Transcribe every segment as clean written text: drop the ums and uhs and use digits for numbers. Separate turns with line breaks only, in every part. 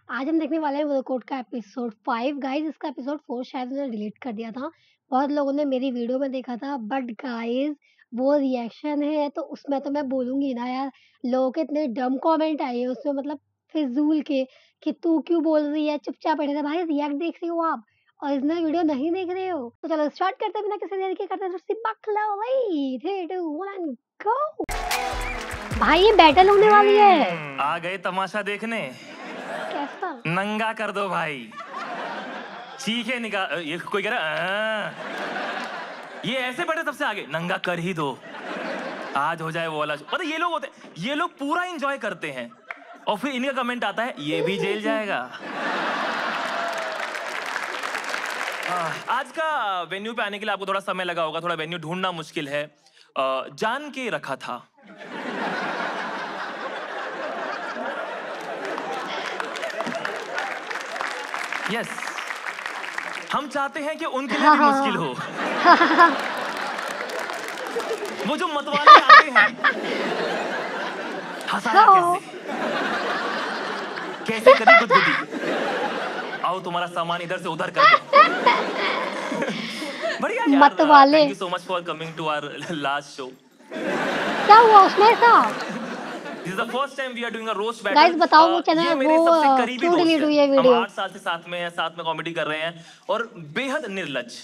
आज हम देखने वाले हैं वर्कआउट का एपिसोड 5 गाइस। इसका एपिसोड 4 शायद उन्होंने डिलीट कर दिया था। बहुत लोगों ने मेरी वीडियो में देखा था, बट गाइस वो रिएक्शन है तो उसमें तो मैं बोलूँगी ना यार, लोगों के इतने डम कमेंट आए हैं उसमें, मतलब फिज़ूल के कि तू क्यों बोल रही है, चुपचाप बैठे रह। भाई रिएक्ट देख रही हो आप, ओरिजिनल वीडियो नहीं देख रहे हो। तो चलो स्टार्ट करते हैं बिना किसी देरी के, करते हैं सिर्फ बकला भाई। 3 2 1 गो। भाई ये बैटल होने वाली है।
आ गए तमाशा देखने।
कैसा?
नंगा कर दो भाई। चीखे निकाल। ये कोई कह रहा ये ऐसे बैठे सबसे आगे, नंगा कर ही दो, आज हो जाए वो वाला। पता ये लोग होते, ये लोग पूरा एंजॉय करते हैं और फिर इनका कमेंट आता है ये भी जेल जाएगा। आज का वेन्यू पे आने के लिए आपको थोड़ा समय लगा होगा, थोड़ा वेन्यू ढूंढना मुश्किल है। जान के रखा था। यस, हम चाहते हैं कि उनके लिए भी मुश्किल हो। वो जो मतवाले आते हैं, हंसाया कैसे करी गुदगुदी। आओ तुम्हारा सामान इधर से उधर कर दो। बढ़िया यार,
मतवाले।
Thank you so much for coming to our last show.
क्या हुआ उसमें ऐसा?
This is the first time we are doing a roast battle.
Guys बताओ वो चैनल वो क्यों डिलीट हुई है वीडियो?
हम 8 साल से साथ में हैं, साथ में कॉमेडी कर रहे हैं और बेहद निर्लज।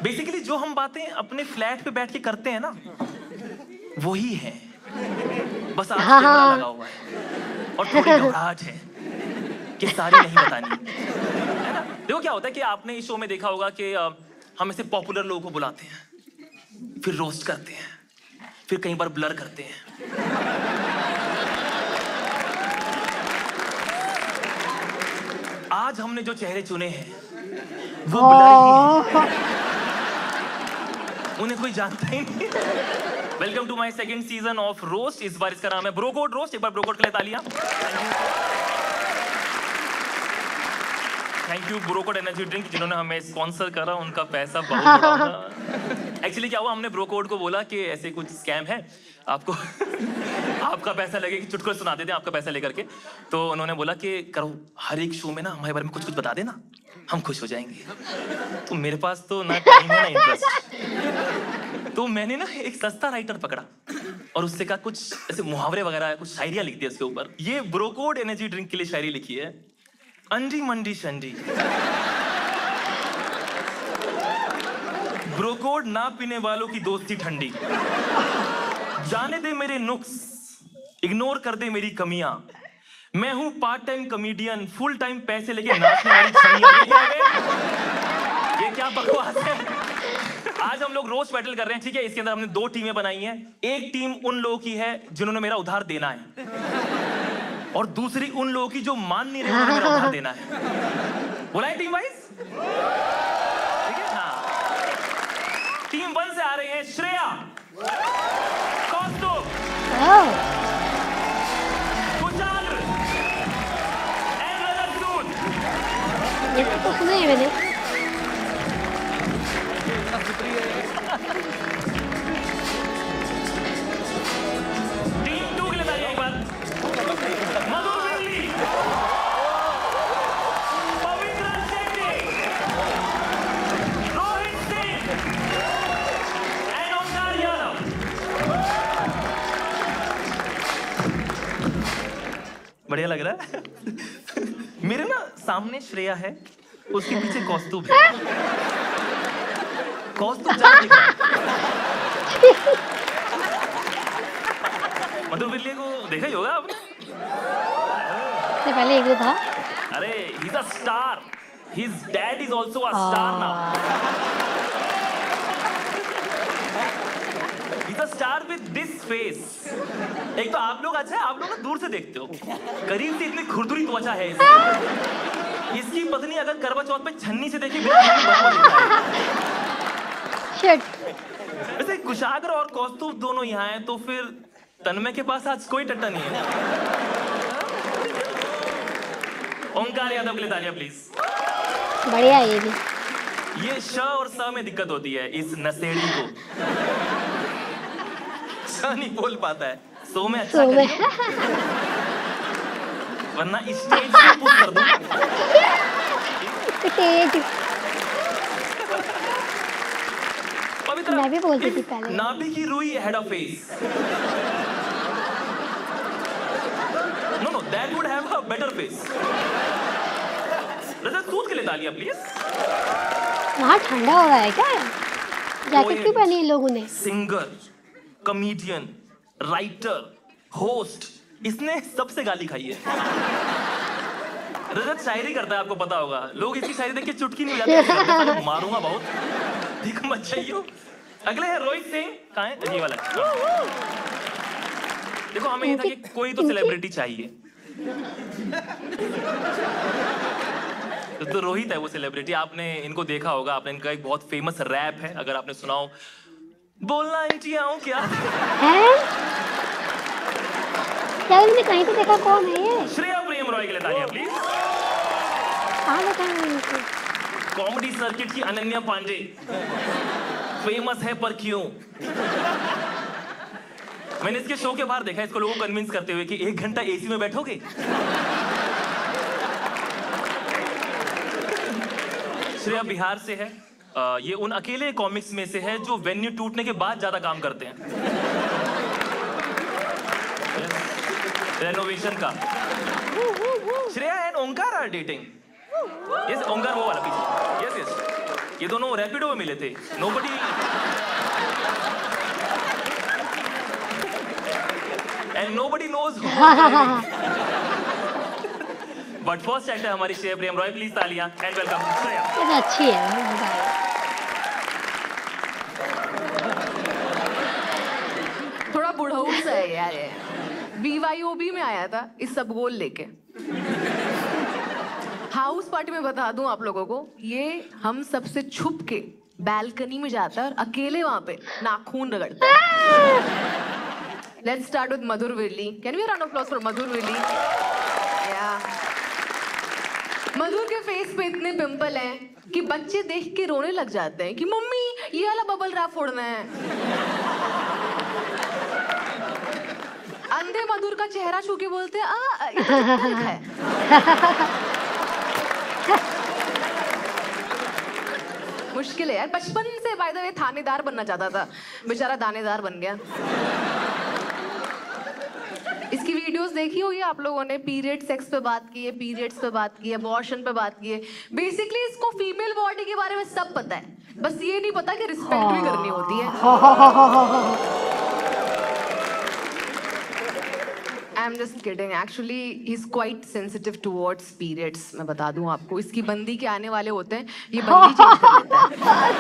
बेसिकली जो हम बातें अपने फ्लैट पे बैठ के करते हैं ना, वही है। बस आज कैमरा लगा हुआ है और थोड़ी घबराहट है कि सारी नहीं बतानी, है ना? देखो क्या होता है कि आपने इस शो में देखा होगा कि हम ऐसे पॉपुलर लोगों को बुलाते हैं, फिर रोस्ट करते हैं, फिर कई बार ब्लर करते हैं। आज हमने जो चेहरे चुने हैं वो ब्लर ही हैं। उन्हें कोई जानता ही नहीं। Welcome to my second season of roast. इस बार इसका नाम है ब्रोकोड रोस्ट। एक बार ब्रोकोड के लिए तालियां। Thank you bro code energy drink जिन्होंने हमें स्पॉन्सर करा, उनका पैसा बहुत बढ़ाऊंगा। एक्चुअली क्या हुआ, हमने ब्रोकोड को बोला कि ऐसे कुछ स्कैम है, आपको आपका पैसा लगे कि चुटकुले सुना देते हैं आपका पैसा लेकर के। तो उन्होंने बोला कि करो, हर एक शो में ना हमारे बारे में कुछ कुछ बता देना, हम खुश हो जाएंगे। तो मेरे पास तो ना टाइम है ना इंटरेस्ट, तो मैंने ना एक सस्ता राइटर पकड़ा और उससे कहा कुछ ऐसे मुहावरे वगैरह कुछ शायरियां लिख दी उसके ऊपर। ये ब्रोकोड एनर्जी ड्रिंक के लिए शायरी लिखी है। अंडी मंडी शंडी, ब्रोकोड ना पीने वालों की दोस्ती ठंडी, जाने दे मेरे नुक्स, इग्नोर कर दे मेरी कमियां, मैं हूं part time comedian, full time पैसे लेके नाचने वाली छमियां। ये क्या बकवास है? आज हम लोग रोस्ट बैटल कर रहे हैं, ठीक है? इसके अंदर हमने 2 टीमें बनाई हैं। एक टीम उन लोगों की है जिन्होंने मेरा उधार देना है, और दूसरी उन लोगों की जो मान नहीं रहे उन्होंने मेरा उधार देना है। बोला है टीम वाइज, ठीक है? हाँ, टीम 1 से आ रहे हैं श्रेया, कौस्तुभ, कुशाल एंड रजतूत।
ये तो सुना है मैंने।
टीम 2 के लिए तालियां एक बार। मधुर बिरली, पवित्र शेट्टी, रोहित सिंह एंड ओंकार यादव। बढ़िया लग रहा है। मेरे ना सामने श्रेया है, उसके पीछे कौस्तुभ है। कौस्तुभ मधुर बिरली को देखा ही होगा आपने।
इससे पहले एक था।
अरे he's a star. His dad is also a star now. He's a star with this face. एक तो आप लोग अच्छा है, आप लोग ना दूर से देखते हो, करीब से इतनी खुरदुरी त्वचा है इसकी। इसकी पत्नी अगर करवा चौथ पे छन्नी से देखी वैसे कुशाग्र और कौस्तुभ दोनों यहाँ हैं, तो फिर तन्मय के पास आज कोई टट्टा नहीं है। ओंकार यादव के लिए तालियां प्लीज।
बढ़िया ये भी।
ये श और स में दिक्कत होती है इस नशेड़ी को। स नहीं बोल पाता है, सो में अच्छा वरना स्टेज से पुश कर दूं।
स्टेज
पवित्रा,
मैं भी बोलती थी
if
पहले।
नाभि की रुई had a face, no, that would have a better face. रजत सूद के लिए तालियां प्लीज।
वहाँ ठंडा हो रहा है क्या? जैकेट क्यों पहनी इन लोगों ने?
सिंगर, कॉमेडियन, राइटर, होस्ट, इसने सबसे गाली खाई है। रजत शायरी करता है, आपको पता होगा। लोग इसकी शायरी देख के चुटकी नहीं बजाते, मारूंगा बहुत, ठीक मत चाहिए। अगले है रोहित सिंह। कहाँ है? ये वाला। देखो, हमें ये था कि कोई तो सेलिब्रिटी चाहिए, तो रोहित है वो सेलिब्रिटी। आपने इनको देखा होगा, आपने इनका एक बहुत फेमस रैप है, अगर आपने सुना हो, बोलना इंटी आऊं क्या
है? क्या मैंने कहीं तो देखा, कौन है ये?
श्रेया प्रेम रॉय के लिए तालियां प्लीज।
कहाँ देखा है मैंने इनको?
कॉमेडी सर्किट की अनन्या पांडे, फेमस है पर क्यों। मैंने इसके शो के बाहर देखा इसको लोगों को कन्विंस करते हुए कि 1 घंटा एसी में बैठोगे। श्रेया बिहार से है। ये उन अकेले कॉमिक्स में से है जो वेन्यू टूटने के बाद ज्यादा काम करते हैं, रेनोवेशन का। Shreya and Omkar are dating. Yes, Omkar वो वाला पीछे। यस यस, ये दोनों रैपिडो में मिले थे। Nobody and nobody knows. But first actor हमारी श्रेया प्रेम रॉय, प्लीज तालियां एंड वेलकम श्रेया।
ये अच्छी है।
थोड़ा बुढ़ऊ सा है यार ये। BYOB में आया था इस सब गोल लेके। हाउस पार्टी में बता दूं आप लोगों को, ये हम सबसे छुप के बैल्कनी में जाता है और अकेले वहां पे नाखून रगड़ता है। Let's start with Madhur Villi. Can we round of applause for Madhur Villi? या मधुर के फेस पे इतने पिंपल हैं कि बच्चे देख के रोने लग जाते हैं कि मम्मी ये वाला बबल रैप फोड़ना है। अंधे मधुर का चेहरा छू के बोलते हैं ये तो चिट्टा लिखा है। मुश्किल है यार। बचपन से बाय द वे थानेदार बनना चाहता था, बेचारा दानेदार बन गया। इसकी वीडियोस देखी होगी आप लोगों ने। पीरियड सेक्स पे बात की है, पीरियड्स पे बात की है, अबॉर्शन पे बात की है। बेसिकली इसको फीमेल बॉडी के बारे में सब पता है, बस ये नहीं पता कि रिस्पेक्ट भी करनी होती है। आई am just kidding, actually he is quite sensitive towards periods. मैं बता दूं आपको, इसकी बंदी के आने वाले होते हैं, ये बंदी चेंज कर देता है।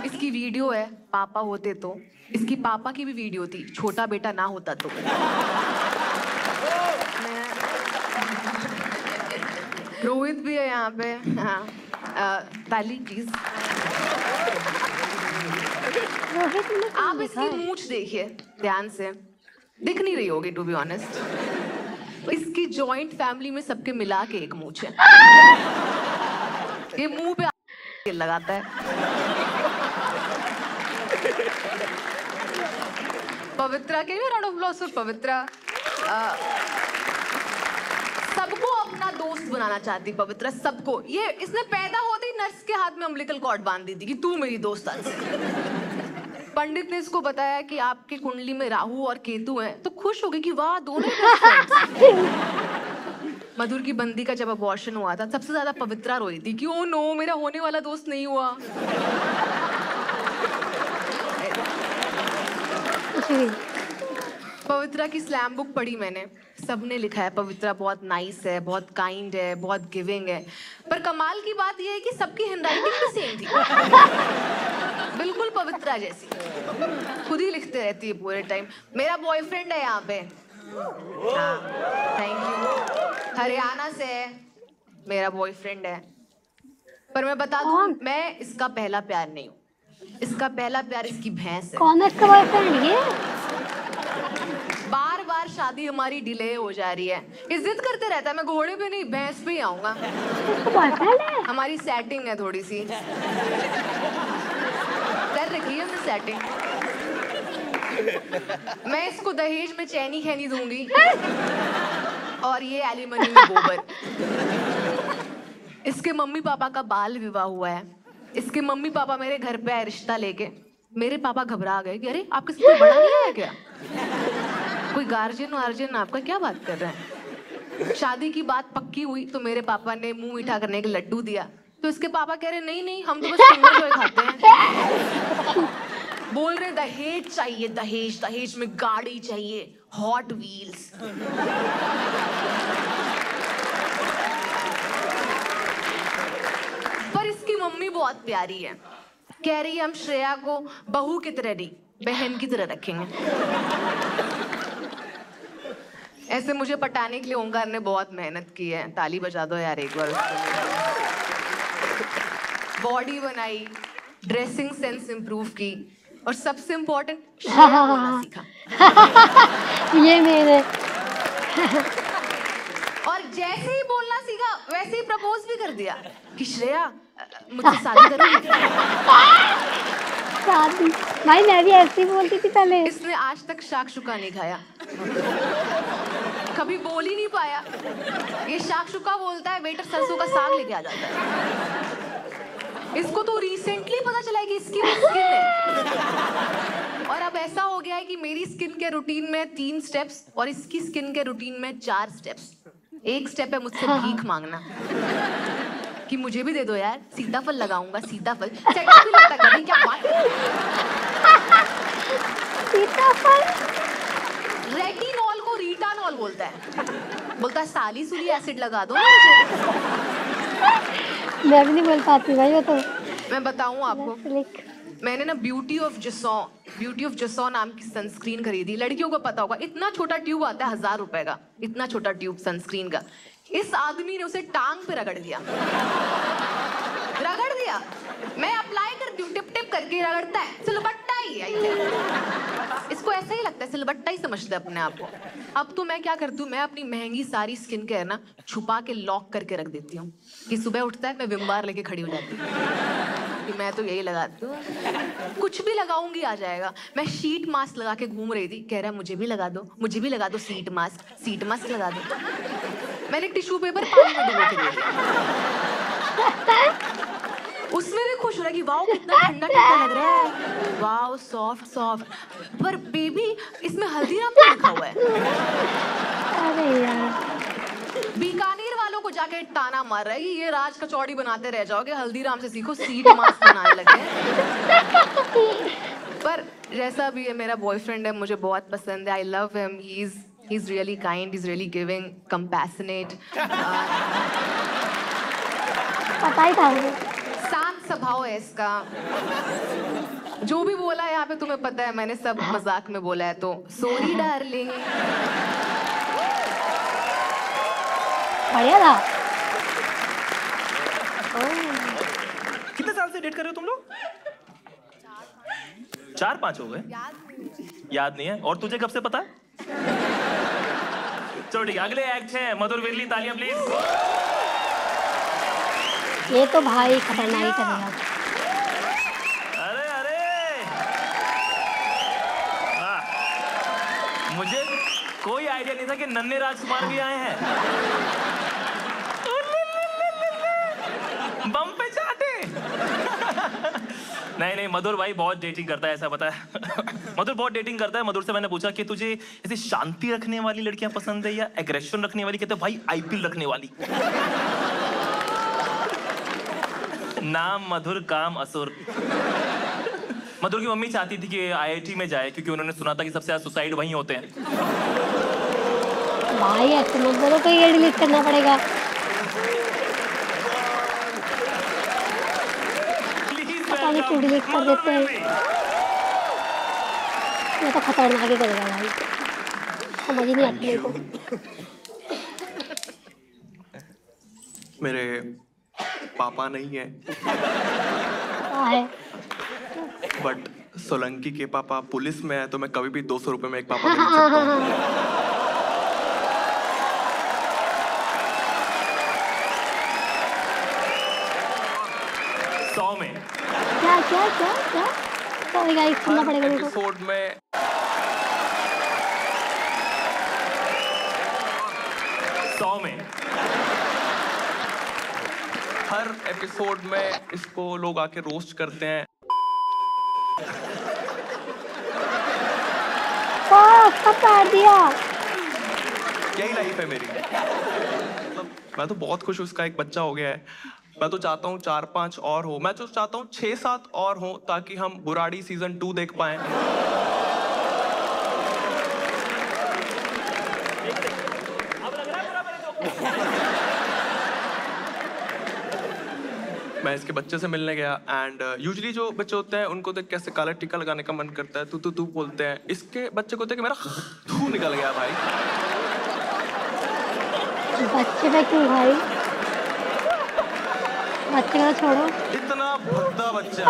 इसकी वीडियो है पापा होते तो, इसकी पापा की भी वीडियो थी छोटा बेटा ना होता तो। रोहित भी है यहाँ पे। हाँ, ताली प्लीज। आप इसकी मूंछ देखिए ध्यान से, दिख नहीं रही होगी टू बी ऑनेस्ट। इसकी जॉइंट फैमिली में सबके मिला के एक मूंछ है। ये मुंह पे लगाता है। पवित्रा के राउंड ऑफ अप्लॉज फॉर पवित्रा। सबको अपना दोस्त बनाना चाहती पवित्रा, सबको। ये इसने पैदा होते ही नर्स के हाथ में अम्बिलिकल कॉर्ड बांध दी थी कि तू मेरी दोस्त आज से। पंडित ने इसको बताया कि आपके कुंडली में राहु और केतु हैं, तो खुश हो गई कि वाह दोनों मधुर की बंदी का जब अबॉर्शन हुआ था, सबसे ज्यादा पवित्रा रोई थी कि ओ नो मेरा होने वाला दोस्त नहीं हुआ। पवित्रा की स्लैम बुक पढ़ी मैंने, सबने लिखा है पवित्रा बहुत नाइस है, बहुत काइंड है, बहुत गिविंग है। पर कमाल की बात यह है कि सबकी हैंडराइटिंग भी सेम थी, बिल्कुल पवित्रा जैसी। खुद ही लिखते रहती है पूरे टाइम। मेरा बॉयफ्रेंड है यहाँ पे। हाँ, थैंक यू। हरियाणा से है, मेरा बॉयफ्रेंड है। पर मैं बता दूं, मैं इसका पहला प्यार नहीं हूँ। इसका पहला प्यार इसकी भैंस है।
कौन है इसका बॉयफ्रेंड? ये
बार बार शादी हमारी डिले हो जा रही है। ये जिद करते रहता है मैं घोड़े पे नहीं भैंस पे ही आऊंगा।
बॉयफ्रेंड है?
हमारी सेटिंग है थोड़ी सी, कर रखी है हमने सेटिंग। मैं इसको दहेज में चैनी खैनी दूंगी और ये एलिमनी में गोबर। इसके मम्मी पापा का बाल विवाह हुआ है। इसके मम्मी पापा मेरे घर पे आए रिश्ता लेके। मेरे पापा घबरा गए कि अरे आपके साथ कोई बड़ा नहीं आया क्या, कोई गार्जियन वार्जियन आपका, क्या बात कर रहे हैं। शादी की बात पक्की हुई तो मेरे पापा ने मुंह मीठा करने के लड्डू दिया, तो इसके पापा कह रहे नहीं नहीं हम तो बस किंडर जॉय खाते हैं। बोल रहे दहेज चाहिए, दहेज, दहेज में गाड़ी चाहिए, हॉट व्हील्स। पर इसकी मम्मी बहुत प्यारी है, कह रही है हम श्रेया को बहू की तरह नहीं बहन की तरह रखेंगे। ऐसे मुझे पटाने के लिए ओंकार ने बहुत मेहनत की है, ताली बजा दो यार एक बार। बॉडी बनाई, ड्रेसिंग सेंस इंप्रूव की और सबसे इम्पोर्टेंट बोलना सीखा।
ये मेरे
और जैसे ही बोलना सीखा वैसे ही प्रपोज भी कर दिया कि श्रेया मुझसे शादी करोगी।
शादी भाई मैं भी ऐसे ही बोलती थी पहले।
इसने आज तक शाकशुका नहीं खाया, कभी बोल ही नहीं पाया। ये शाकशुका बोलता है, वेटर सरसों का साग लेके आ जाता है। इसको तो रिसेंटली पता चला है कि इसकी स्किन है, और अब ऐसा हो गया है कि मेरी स्किन के रूटीन में 3 स्टेप्स और इसकी स्किन के रूटीन में 4 स्टेप्स। एक स्टेप है मुझसे भीख मांगना कि मुझे भी दे दो यार, सीताफल लगाऊंगा, सीताफल भी लगता है, क्या बात है।
सीताफल
रेटिनॉल को रीटानॉल बोलता है, बोलता है सालिसिलिक एसिड लगा दो मुझे।
मैं भी नहीं बोल पाती भाई वो तो।
मैं बताऊं आपको, मैंने ना ब्यूटी ऑफ जसॉ नाम की सनस्क्रीन खरीदी। लड़कियों को पता होगा, इतना छोटा ट्यूब आता है 1000 रुपए का, इतना छोटा ट्यूब सनस्क्रीन का। इस आदमी ने उसे टांग पे रगड़ दिया। मैं अप्लाई करती हूँ, टिप टिप करके रगड़ता है, सिलबट्टा ही है। इसको ऐसा ही लगता है, सिलबट्टा ही समझता है अपने आप को। अब तो मैं क्या करती हूँ, मैं अपनी महंगी सारी स्किन केयर ना छुपा के लॉक करके रख देती हूँ कि सुबह उठता है मैं विम बार लेके खड़ी हो जाती हूँ कि मैं तो यही लगाती हूँ, कुछ भी लगाऊंगी आ जाएगा। मैं शीट मास्क लगा के घूम रही थी, कह रहा है मुझे भी लगा दो, मुझे भी लगा दो सीट मास्क लगा दो। मैंने टिश्यू पेपर पानी में डुबो के दे दिया, उसमें भी खुश हो रहा है कि वाओ कितना ठंडा ठंडा लग रहा है, वाओ सॉफ्ट। पर बेबी इसमें हल्दीराम क्या लिखा हुआ है।
अरे यार,
बीकानेर वालों को जाके ताना मार रहा है कि ये राज कचौड़ी बनाते रह जाओगे, हल्दीराम से सीखो, सीट मास्क बनाने लगे। पर जैसा भी है मेरा बॉयफ्रेंड है, मुझे बहुत पसंद है, I love him, he is really kind, he is really giving, compassionate,
पता ही था मुझे।
शांत स्वभाव है इसका। जो भी बोला है यहाँ पे तुम्हें पता है, मैंने सब मजाक में बोला है, तो सॉरी डार्लिंग।
बढ़िया था।
कितने साल से डेट कर रहे हो तुम लोग? 4-5 हो गए? याद नहीं है। और तुझे कब से पता? चलो ठीक है, अगले एक्ट है मधुर विरली, तालियां प्लीज।
ये तो भाई खतरनाक ही करेगा।
अरे मुझे कोई आइडिया नहीं था कि नन्हे राजकुमार भी आए हैं। बम पे चाटे। नहीं मधुर भाई बहुत डेटिंग करता है, ऐसा पता है। मधुर बहुत डेटिंग करता है। मधुर से मैंने पूछा कि तुझे ऐसे शांति रखने वाली लड़कियां पसंद है या एग्रेशन रखने वाली? कहते भाई आईपीएल रखने वाली। नाम मधुर काम असुर। मधुर की मम्मी चाहती थी कि आईआईटी में जाए क्योंकि उन्होंने सुना था कि सबसे ज्यादा सुसाइड वहीं होते हैं।
भाई ऐसे मत बोलो, तो ये डिलीट करना पड़ेगा। पता नहीं क्यों डिलीट कर देते हैं, ये तो खतरनाक ही करेगा भाई, समझ ही नहीं आती मेरे को।
मेरे पापा नहीं है, बट सोलंकी के पापा पुलिस में है, तो मैं कभी भी 200 रुपए में एक पापा खरीद सकता हूँ।
100 में
क्या सॉरी गाइस, सुनना पड़ेगा मेरे को।
एपिसोड में
100 में।
हर एपिसोड में इसको लोग आके रोस्ट करते हैं।
सब काट दिया।
यही लाइफ है मेरी। मतलब मैं तो बहुत खुश हूँ, उसका एक बच्चा हो गया है। मैं तो चाहता हूँ 4-5 और हो, मैं तो चाहता हूँ 6-7 और हो, ताकि हम बुराड़ी सीजन 2 देख पाए। मैं इसके बच्चे से मिलने गया एंड यूजुअली जो बच्चे होते हैं उनको देख कैसे काला टीका लगाने का मन करता है, तू बोलते हैं। इसके बच्चे को देख के मेरा थू निकल गया भाई।
बच्चे पे क्यों भाई? बच्चे को छोड़ो।
इतना भद्दा बच्चा,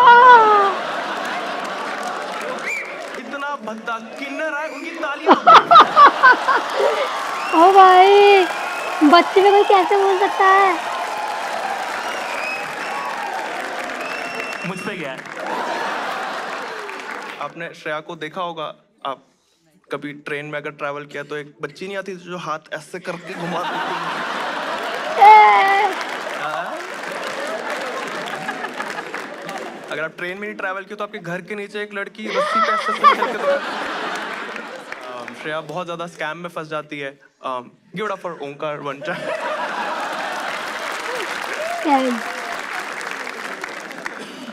इतना भद्दा। किन्नर आए उनकी तालियां।
ओ भाई, बच्चे पे कोई कैसे बोल सकता है?
मुझ पे क्या है?
आपने श्रेया को देखा होगा, आप कभी ट्रेन में अगर ट्रैवल किया तो एक बच्ची नहीं आती जो हाथ ऐसे करके घुमाती थी। अगर आप ट्रेन में नहीं ट्रैवल किया तो आपके घर के नीचे एक लड़की रस्सी पे ऐसे चल के श्रेया बहुत ज्यादा स्कैम में फंस जाती है। गिव इट अप फॉर ओंकार वंचा।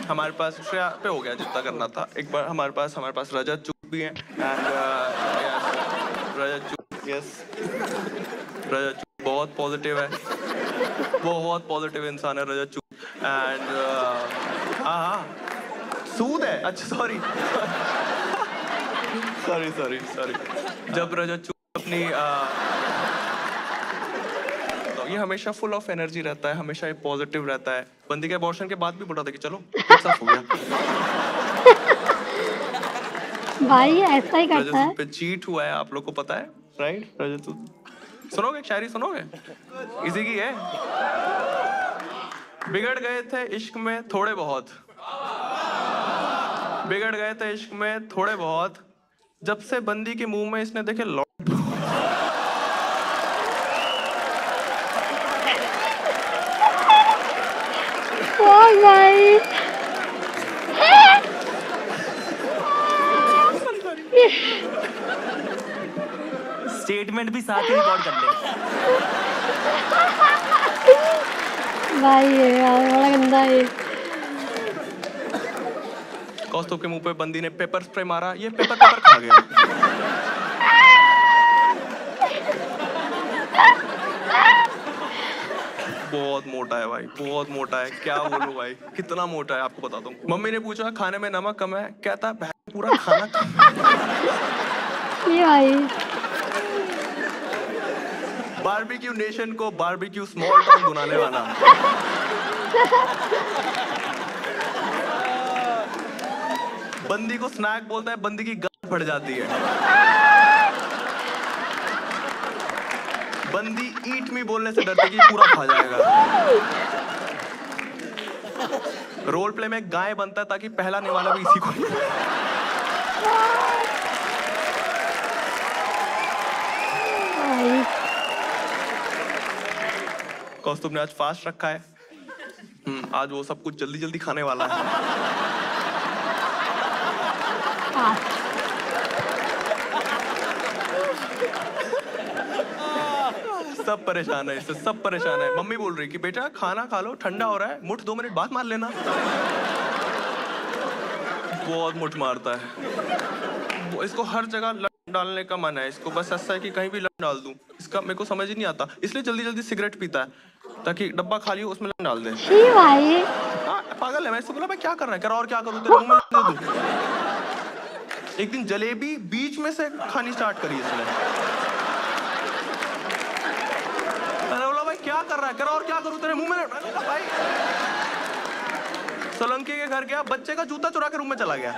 हमारे पास श्रेया पे हो गया जितना करना था। एक बार हमारे पास रजत चुप भी है एंड रजत चुप, यस, रजत चुप बहुत पॉजिटिव है, बहुत पॉजिटिव इंसान है रजत चुप। एंड हाँ सूद है, अच्छा सॉरी जब रजत चुप अपनी तो ये हमेशा फुल ऑफ एनर्जी रहता है, हमेशा पॉजिटिव रहता है। बंदी के अबॉर्शन के बाद भी बोला था कि चलो साफ हो गया।
भाई ऐसा ही करता है।
रजत पे चीट हुआ है, आप लोग को पता है राइट? रजत सुनोगे, शायरी सुनोगे? इसी की है। बिगड़ गए थे इश्क में थोड़े बहुत, बिगड़ गए थे इश्क में थोड़े बहुत, जब से बंदी के मुंह में इसने देखे लौट।
भाई
स्टेटमेंट भी साथ ही रिकॉर्ड कर ले।
भाई ये यार बड़ा गंदा है।
कौस्तुभ के मुंह पे बंदी ने पेपर स्प्रे मारा, ये पेपर खा गया। बहुत मोटा है भाई, बहुत मोटा है, क्या बोलूं भाई, कितना मोटा है आपको बताता हूँ। मम्मी ने पूछा खाने में नमक कम है, कहता है पूरा खाना कम है।
ये भाई
बारबेक्यू नेशन को बारबेक्यू स्मॉल टाउन बनाने वाला। बंदी को स्नैक बोलता है, बंदी की गांठ फट जाती है। बंदी ईट मी बोलने से डरती कि पूरा खा जाएगा। रोल प्ले में गाय बनता है ताकि पहला निवाला भी इसी को। कौस्तुभ ने आज फास्ट रखा है। आज वो सब कुछ जल्दी जल्दी खाने वाला है। सब परेशान है इससे, सब परेशान है। मम्मी बोल रही कि बेटा खाना खा लो, ठंडा हो रहा है, मुठ 2 मिनट बाद मार लेना। बहुत मुठ मारता है। इसको हर जगह लंड डालने का मन है, इसको बस ऐसा है कि कहीं भी लंड डाल दूं। इसका मेरे को समझ ही नहीं आता, इसलिए जल्दी जल्दी सिगरेट पीता है ताकि डब्बा खाली हो उसमें लंड डाल दे।
भाई
हाँ पागल है। मैं इसको बोला मैं क्या कर रहा है, कह रहा और क्या करूं, तेरे मुंह में दे दूं। एक दिन जलेबी बीच में से खानी स्टार्ट करी इसने। मैंने बोला भाई क्या कर रहा है, कह रहा और क्या करूं, तेरे मुंह में। भाई सोलंकी के घर गया, बच्चे का जूता चुरा के रूम में चला गया।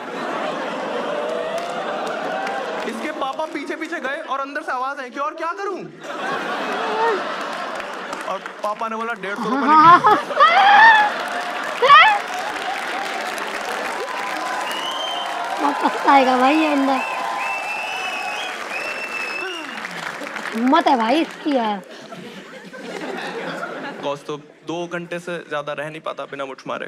इसके पापा पीछे पीछे गए और अंदर से आवाज आई कि और क्या करूं। और पापा ने बोला 150 रुपए।
पछताएगा भाई ये अंदर। हिम्मत है भाई इसकी यार।
कौस्तुभ 2 घंटे से ज्यादा रह नहीं पाता बिना मुठ मारे।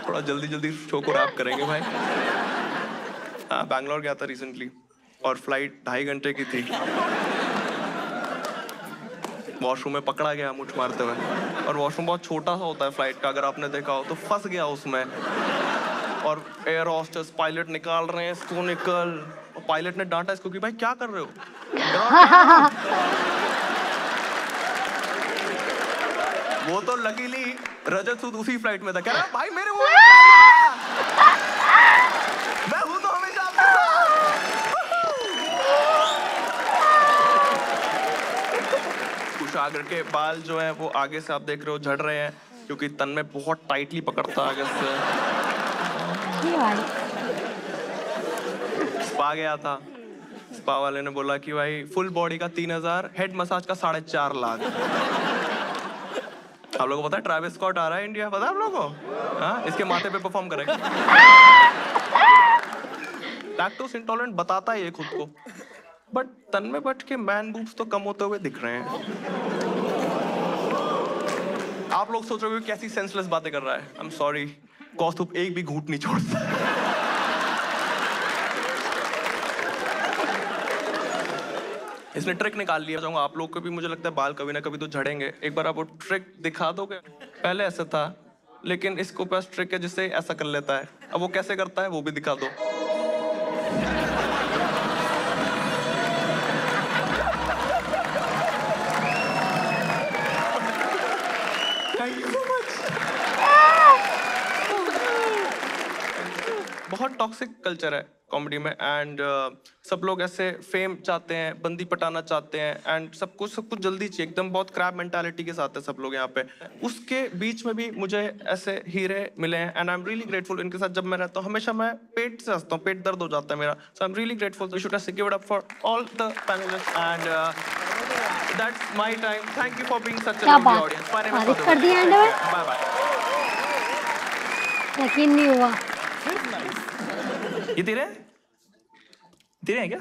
थोड़ा जल्दी जल्दी शो को रैप करेंगे भाई। हाँ, बैंगलोर गया था रिसेंटली और फ्लाइट 2.5 घंटे की थी। वॉशरूम में पकड़ा गया मुठ मारते हुए, और वॉशरूम बहुत छोटा सा होता है फ्लाइट का, अगर आपने देखा हो तो फंस गया उसमें। और एयर होस्टेस पायलट निकाल रहे हैं इसको, निकल। और पायलट ने डांटा इसको कि भाई क्या कर रहे हो। वो तो लकीली रजत सूद उसी फ्लाइट में था, कह रहा भाई मेरे वो मैं हूं तो हमेशा आपके साथ। कुशाग्र के बाल जो है वो आगे से आप देख रहे हो झड़ रहे हैं, क्योंकि तन में बहुत टाइटली पकड़ता है आगे से। स्पा गया था, स्पा वाले ने बोला कि भाई फुल बॉडी का 3000, हेड मसाज का 4.5 लाख। आप लोगों को पता है ट्रैविस स्कॉट आ रहा है इंडिया, पता है आप लोगों को? हाँ, इसके माथे पे परफॉर्म करेगा। लैक्टोज इंटॉलरेंट बताता है ये खुद को, बट तन में बट के मैन बूब्स तो कम होते हुए दिख रहे हैं। आप लोग सोच रहे हो कैसी सेंसलेस बातें कर रहा है। आई एम सॉरी, कौस्तुभ एक भी घूंट नहीं छोड़ता। इसने ट्रिक निकाल लिया। चाहूंगा आप लोग को भी, मुझे लगता है बाल कभी ना कभी तो झड़ेंगे। एक बार आप वो ट्रिक दिखा दोगे? पहले ऐसा था, लेकिन इसको पास ट्रिक है जिससे ऐसा कर लेता है। अब वो कैसे करता है वो भी दिखा दो। Thank you so much. बहुत टॉक्सिक कल्चर है कॉमेडी में, एंड सब लोग ऐसे फेम चाहते हैं, बंदी पटाना चाहते हैं, एंड सब कुछ जल्दी चाहिए, एकदम बहुत क्रैब मेंटालिटी के साथ है सब लोग यहाँ पे। उसके बीच में भी मुझे ऐसे हीरे मिले हैं, and I am really grateful. इनके साथ जब मैं रहता हूँ हमेशा मैं पेट से हंसता हूँ, पेट दर्द हो जाता है मेरा। So I am really grateful. We should give it up for all the panelists, and that's my time. Thank you for being such a lovely audience.
तारीफ कर दी एंड में।
Bye bye.
यकीन नहीं हुआ।
ये तेरे हैं क्या?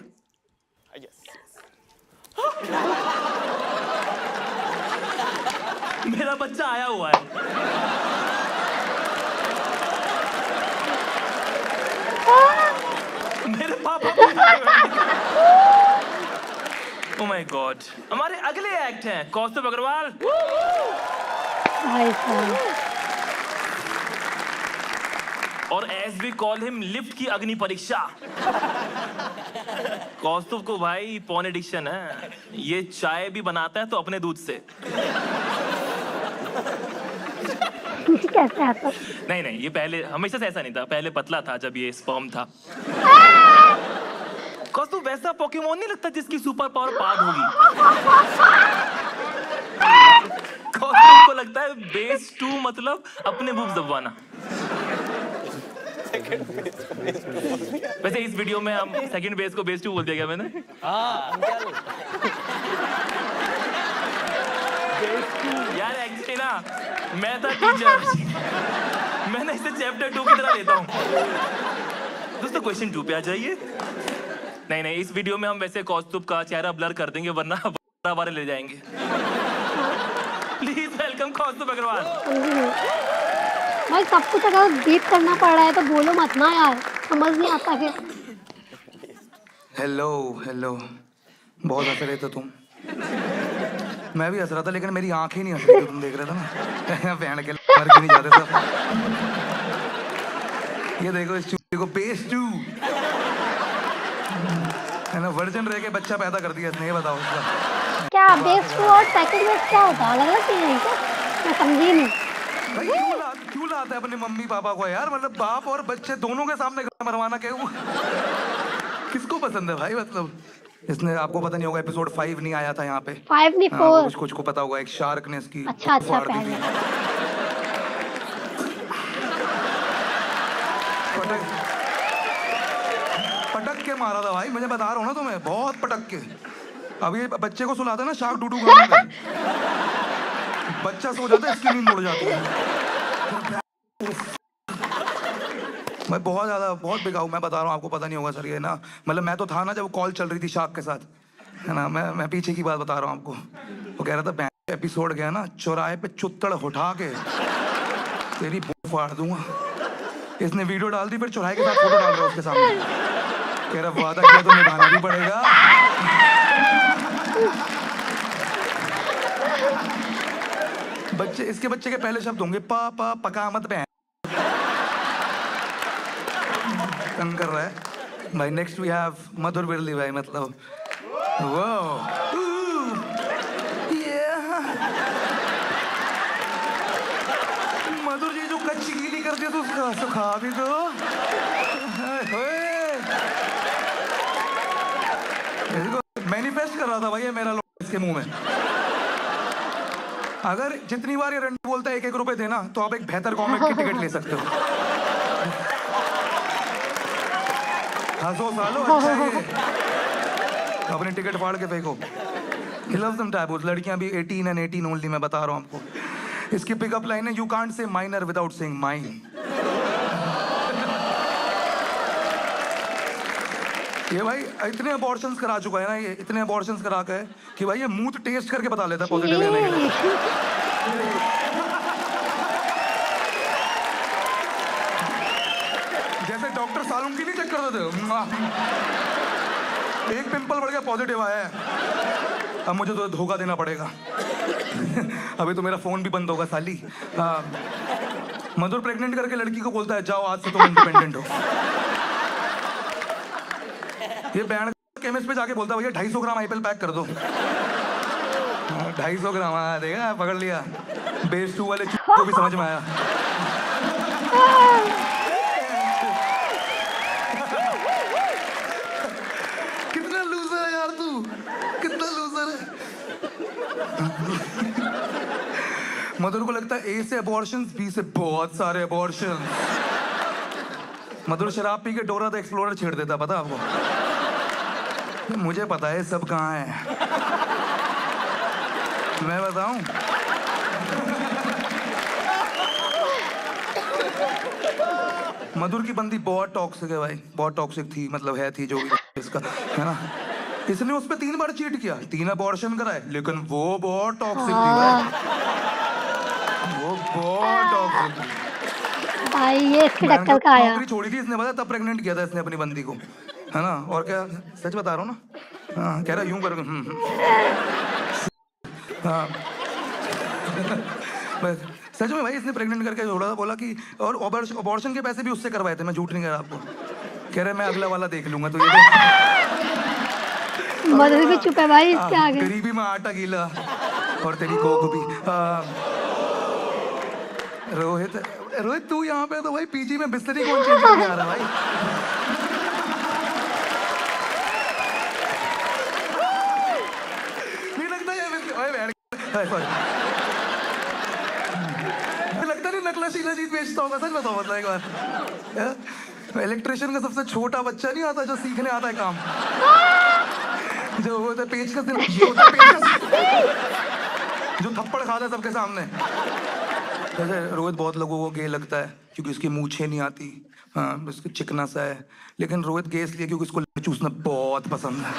मेरा बच्चा आया हुआ है। मेरे पापा भी आए हुए हैं। Oh my God! हमारे अगले एक्ट हैं कौस्तुभ अग्रवाल।
भाई साहब।
और as we call him, lift की अग्नि परीक्षा। कौस्तुभ को भाई पॉन एडिक्शन है। ये चाय भी बनाता है तो अपने दूध से।
कैसे आता?
नहीं, ये पहले हमेशा से ऐसा नहीं था। पहले पतला था जब ये स्पर्म था। कौस्तुभ वैसा पोकेमोन नहीं लगता जिसकी सुपर पावर पाद होगी। कौस्तुभ को लगता है बेस 2 मतलब अपने बूब्स दबवाना। वैसे इस वीडियो में हम सेकंड बेस को बेस 2 बोल दिया क्या मैंने? यार एक्चुअली ना मैं था टीचर। मैंने इसे चैप्टर 2 की तरह लेता हूँ। दोस्तों क्वेश्चन 2 पे आ जाइए। नहीं, इस वीडियो में हम वैसे कौस्तुभ का चेहरा ब्लर कर देंगे, वरना बारे ले जाएंगे। प्लीज वेलकम कौस्तुभ अग्रवाल।
भाई सब कुछ अगर बीप करना पड़ रहा है तो बोलो मत ना यार, समझ नहीं आता फिर।
हेलो बहुत हंस रहे थे तुम। मैं भी हंस रहा था, लेकिन मेरी आंखें नहीं हंस रही थी। तुम देख रहे थे ना, बहन के मर के नहीं जाते सब। ये देखो इस चूहे को बेस 2 है ना, वर्जन रह के बच्चा पैदा कर दिया इसने। ये बताओ इसका
क्या बेस 2 और सेकंड बेस क्या होता है? अलग चीज है क्या? मैं समझी नहीं।
भाई क्यों लाता है अपने मम्मी पापा को यार? मतलब बाप और बच्चे दोनों के सामने मरवाना क्यों? किसको पसंद है भाई? मतलब इसने, आपको पता नहीं होगा, एपिसोड 5 नहीं आया था यहाँ पे।
5 नहीं 4।
कुछ को पता होगा, एक शार्क ने इसकी
अच्छा
फाड़ दी
पहले।
थी। पटक के मारा था भाई, मुझे बता रहा हूँ ना तुम्हें, बहुत पटक के। अब ये बच्चे को सुलाते ना शार्क डूडू खाने में, बच्चा सो जाता है, इसकी नींद उड़ जाती है। मैं बहुत बिगाऊ, मैं बता रहा हूँ आपको, पता नहीं होगा सर ये ना। मतलब मैं तो था ना जब कॉल चल रही थी शार्क के साथ, है ना। मैं पीछे की बात बता रहा हूँ आपको। वो कह रहा था एपिसोड गया ना, चौराहे पे चुत्तड़ उठा के तेरी फाड़ दूंगा। इसने वीडियो डाल दी, फिर चौराहे के साथ फोटो डाल रहा है उसके सामने। कह रहा वादा किया तो निभाना भी पड़ेगा। बच्चे, इसके बच्चे के पहले शब्द होंगे पापा पका मत बहन। तंग कर रहा है भाई। नेक्स्ट वी हैव मधुर बिरली भाई, मतलब वाह मधुर जी जो कच्ची गीली कर दिया तो उसका सुखा भी दो। मैनिफेस्ट कर रहा था भाई ये मेरा लोग इसके मुंह में। अगर जितनी बार ये रंडी बोलता है 1-1 रुपए देना, तो आप एक बेहतर कॉमिक की टिकट ले सकते हो। हंसो सालो, अच्छा है ये। अपनी टिकट फाड़ के फेंको। He loves them taboos। लड़कियां भी 18 and 18 ओनली, मैं बता रहा हूँ आपको। इसकी पिकअप लाइन है you can't say minor without saying mine. ये भाई इतने अबॉर्शंस करा चुका है ना, ये इतने अबॉर्शंस करा के कि भाई ये मूत टेस्ट करके बता लेता है पॉजिटिव है नहीं। जैसे डॉक्टर सालुंकी नहीं चेक कर देते, एक पिंपल बढ़ गया पॉजिटिव आया है, अब मुझे तो धोखा देना पड़ेगा। अभी तो मेरा फोन भी बंद होगा साली। मधुर प्रेग्नेंट करके लड़की को बोलता है जाओ आज से तुम इंडिपेंडेंट हो। ये बैंड केमिस्ट पे जाके बोलता है भैया 250 ग्राम आईपीएल पैक कर दो। 250 ग्राम देगा, पकड़ लिया। बेस 2 वाले को भी समझ में आया। कितना लूजर है यार तू, कितना लूजर है। मधुर को लगता है ए से अबॉर्शंस, बी से बहुत सारे अबॉर्शंस। मधुर शराब पी के डोरा द एक्सप्लोरर छेड़ देता, पता आपको? मुझे पता है सब कहाँ है। मैं बताऊं? मधुर की बंदी बहुत टॉक्सिक है भाई, बहुत टॉक्सिक थी, मतलब है थी जो भी इसका है ना। इसने उस पर 3 बार चीट किया, 3 अबॉर्शन कराए, लेकिन वो बहुत टॉक्सिक थी भाई। वो बहुत टॉक्सिक थी
भाई। ये इसके टक्कर का आया।
नौकरी छोड़ी थी इसने, पता तब प्रेग्नेंट किया था इसने अपनी बंदी को, है ना। और क्या सच बता रहा हूँ ना। हाँ कह रहा यूं करोगे। हाँ सच में भाई इसने प्रेग्नेंट करके छोड़ा था, बोला कि और अबॉर्शन के पैसे भी उससे करवाए थे, मैं झूठ नहीं कह रहा आपको। कह रहे मैं अगला वाला देख लूंगा। तो ये
मधुर भी चुप है भाई इसके आगे।
गरीबी में आटा गीला और तेरी कोक भी। रोहित तू यहाँ पे तो भाई पीजी में बिस्तरी कौन चेंज करने आ रहा भाई? नहीं लगता है लगता नहीं नकला शीला जी बेचता होगा, सच बताओ मतलब एक बार। इलेक्ट्रिशियन का सबसे छोटा बच्चा नहीं आता जो सीखने आता है काम, जो होता है पेचकस, जो थप्पड़ खाता है सबके सामने। जैसे रोहित बहुत लोगों को गे लगता है क्योंकि उसकी मूछें नहीं आती, हाँ उसकी चिकना सा है, लेकिन रोहित गे इसलिए क्योंकि उसको चूसना बहुत पसंद है।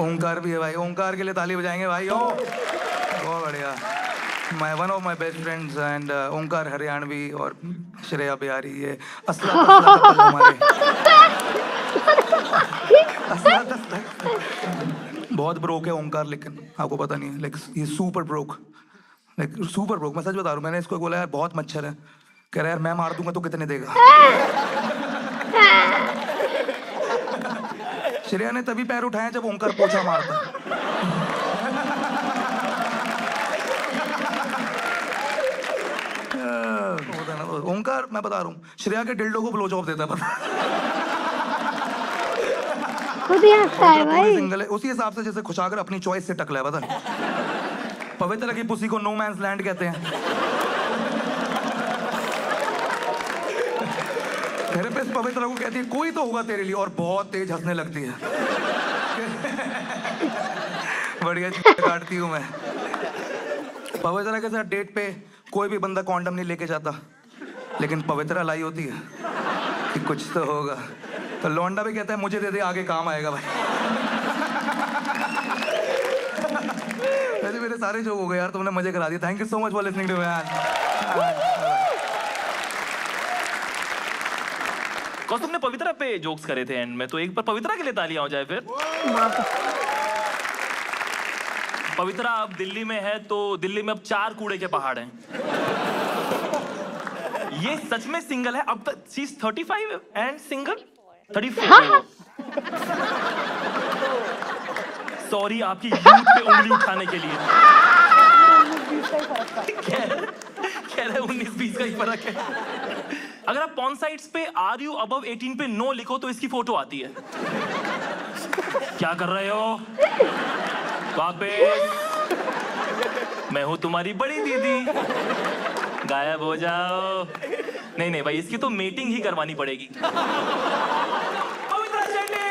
ओंकार भी है भाई, ओंकार के लिए ताली बजाएंगे भाई। ओ बहुत बढ़िया। One of my best friends and Omkar Haryanvi और श्रेया बिहारी, ये असला कपल हमारे। बहुत ब्रोक है ओंकार, लेकिन आपको पता नहीं है, लाइक ये super broke, like super broke. मैं सच बता रहा हूँ, मैंने इसको बोला यार बहुत मच्छर है, कह रहा यार मैं मार दूंगा तो कितने देगा। श्रेया ने तभी पैर उठाया जब ओंकार पोछा मारता। ओंकार मैं बता रहा हूँ श्रेया के डिल्डो को ब्लो जॉब देता है,
खुद ही हंसता है भाई।
सिंगल है उसी हिसाब से जैसे खुशागर अपनी चॉइस से टकला है, पता नहीं। पवित्र की पुसी को नो मैंस लैंड कहते हैं। थेरेपिस्ट पवित्र को कहती है कोई तो होगा तेरे लिए, और बहुत तेज हंसने लगती है। बढ़िया काटती हूँ मैं। पवित्र के साथ डेट पे कोई भी बंदा कॉन्डम नहीं लेके जाता, लेकिन पवित्र लाई होती है कि कुछ तो होगा, तो लौंडा भी कहता है मुझे दे दे आगे काम आएगा भाई। वैसे मेरे सारे जोक हो गए यार, तुमने मजे करा दिए। Thank you so much for listening to man.
Kaustubh ने पवित्रा पे जोक्स करे थे एंड में, तो एक बार पवित्रा के लिए तालियां हो जाए फिर। पवित्रा अब दिल्ली में है, तो दिल्ली में अब 4 कूड़े के पहाड़ हैं। ये सच में सिंगल है अब तक। She is 35 and single 34। Sorry आपकी यूथ पे उंगली उठाने के लिए। कह रहे 19-20 का ही फर्क है। अगर आप पॉर्न साइट्स पे आर यू अबव 18 पे नो लिखो तो इसकी फोटो आती है। क्या कर रहे हो? वापस। मैं हूं तुम्हारी बड़ी दीदी, गायब हो जाओ। नहीं भाई, इसकी तो मीटिंग ही करवानी पड़ेगी। पवित्रा शेट्टी।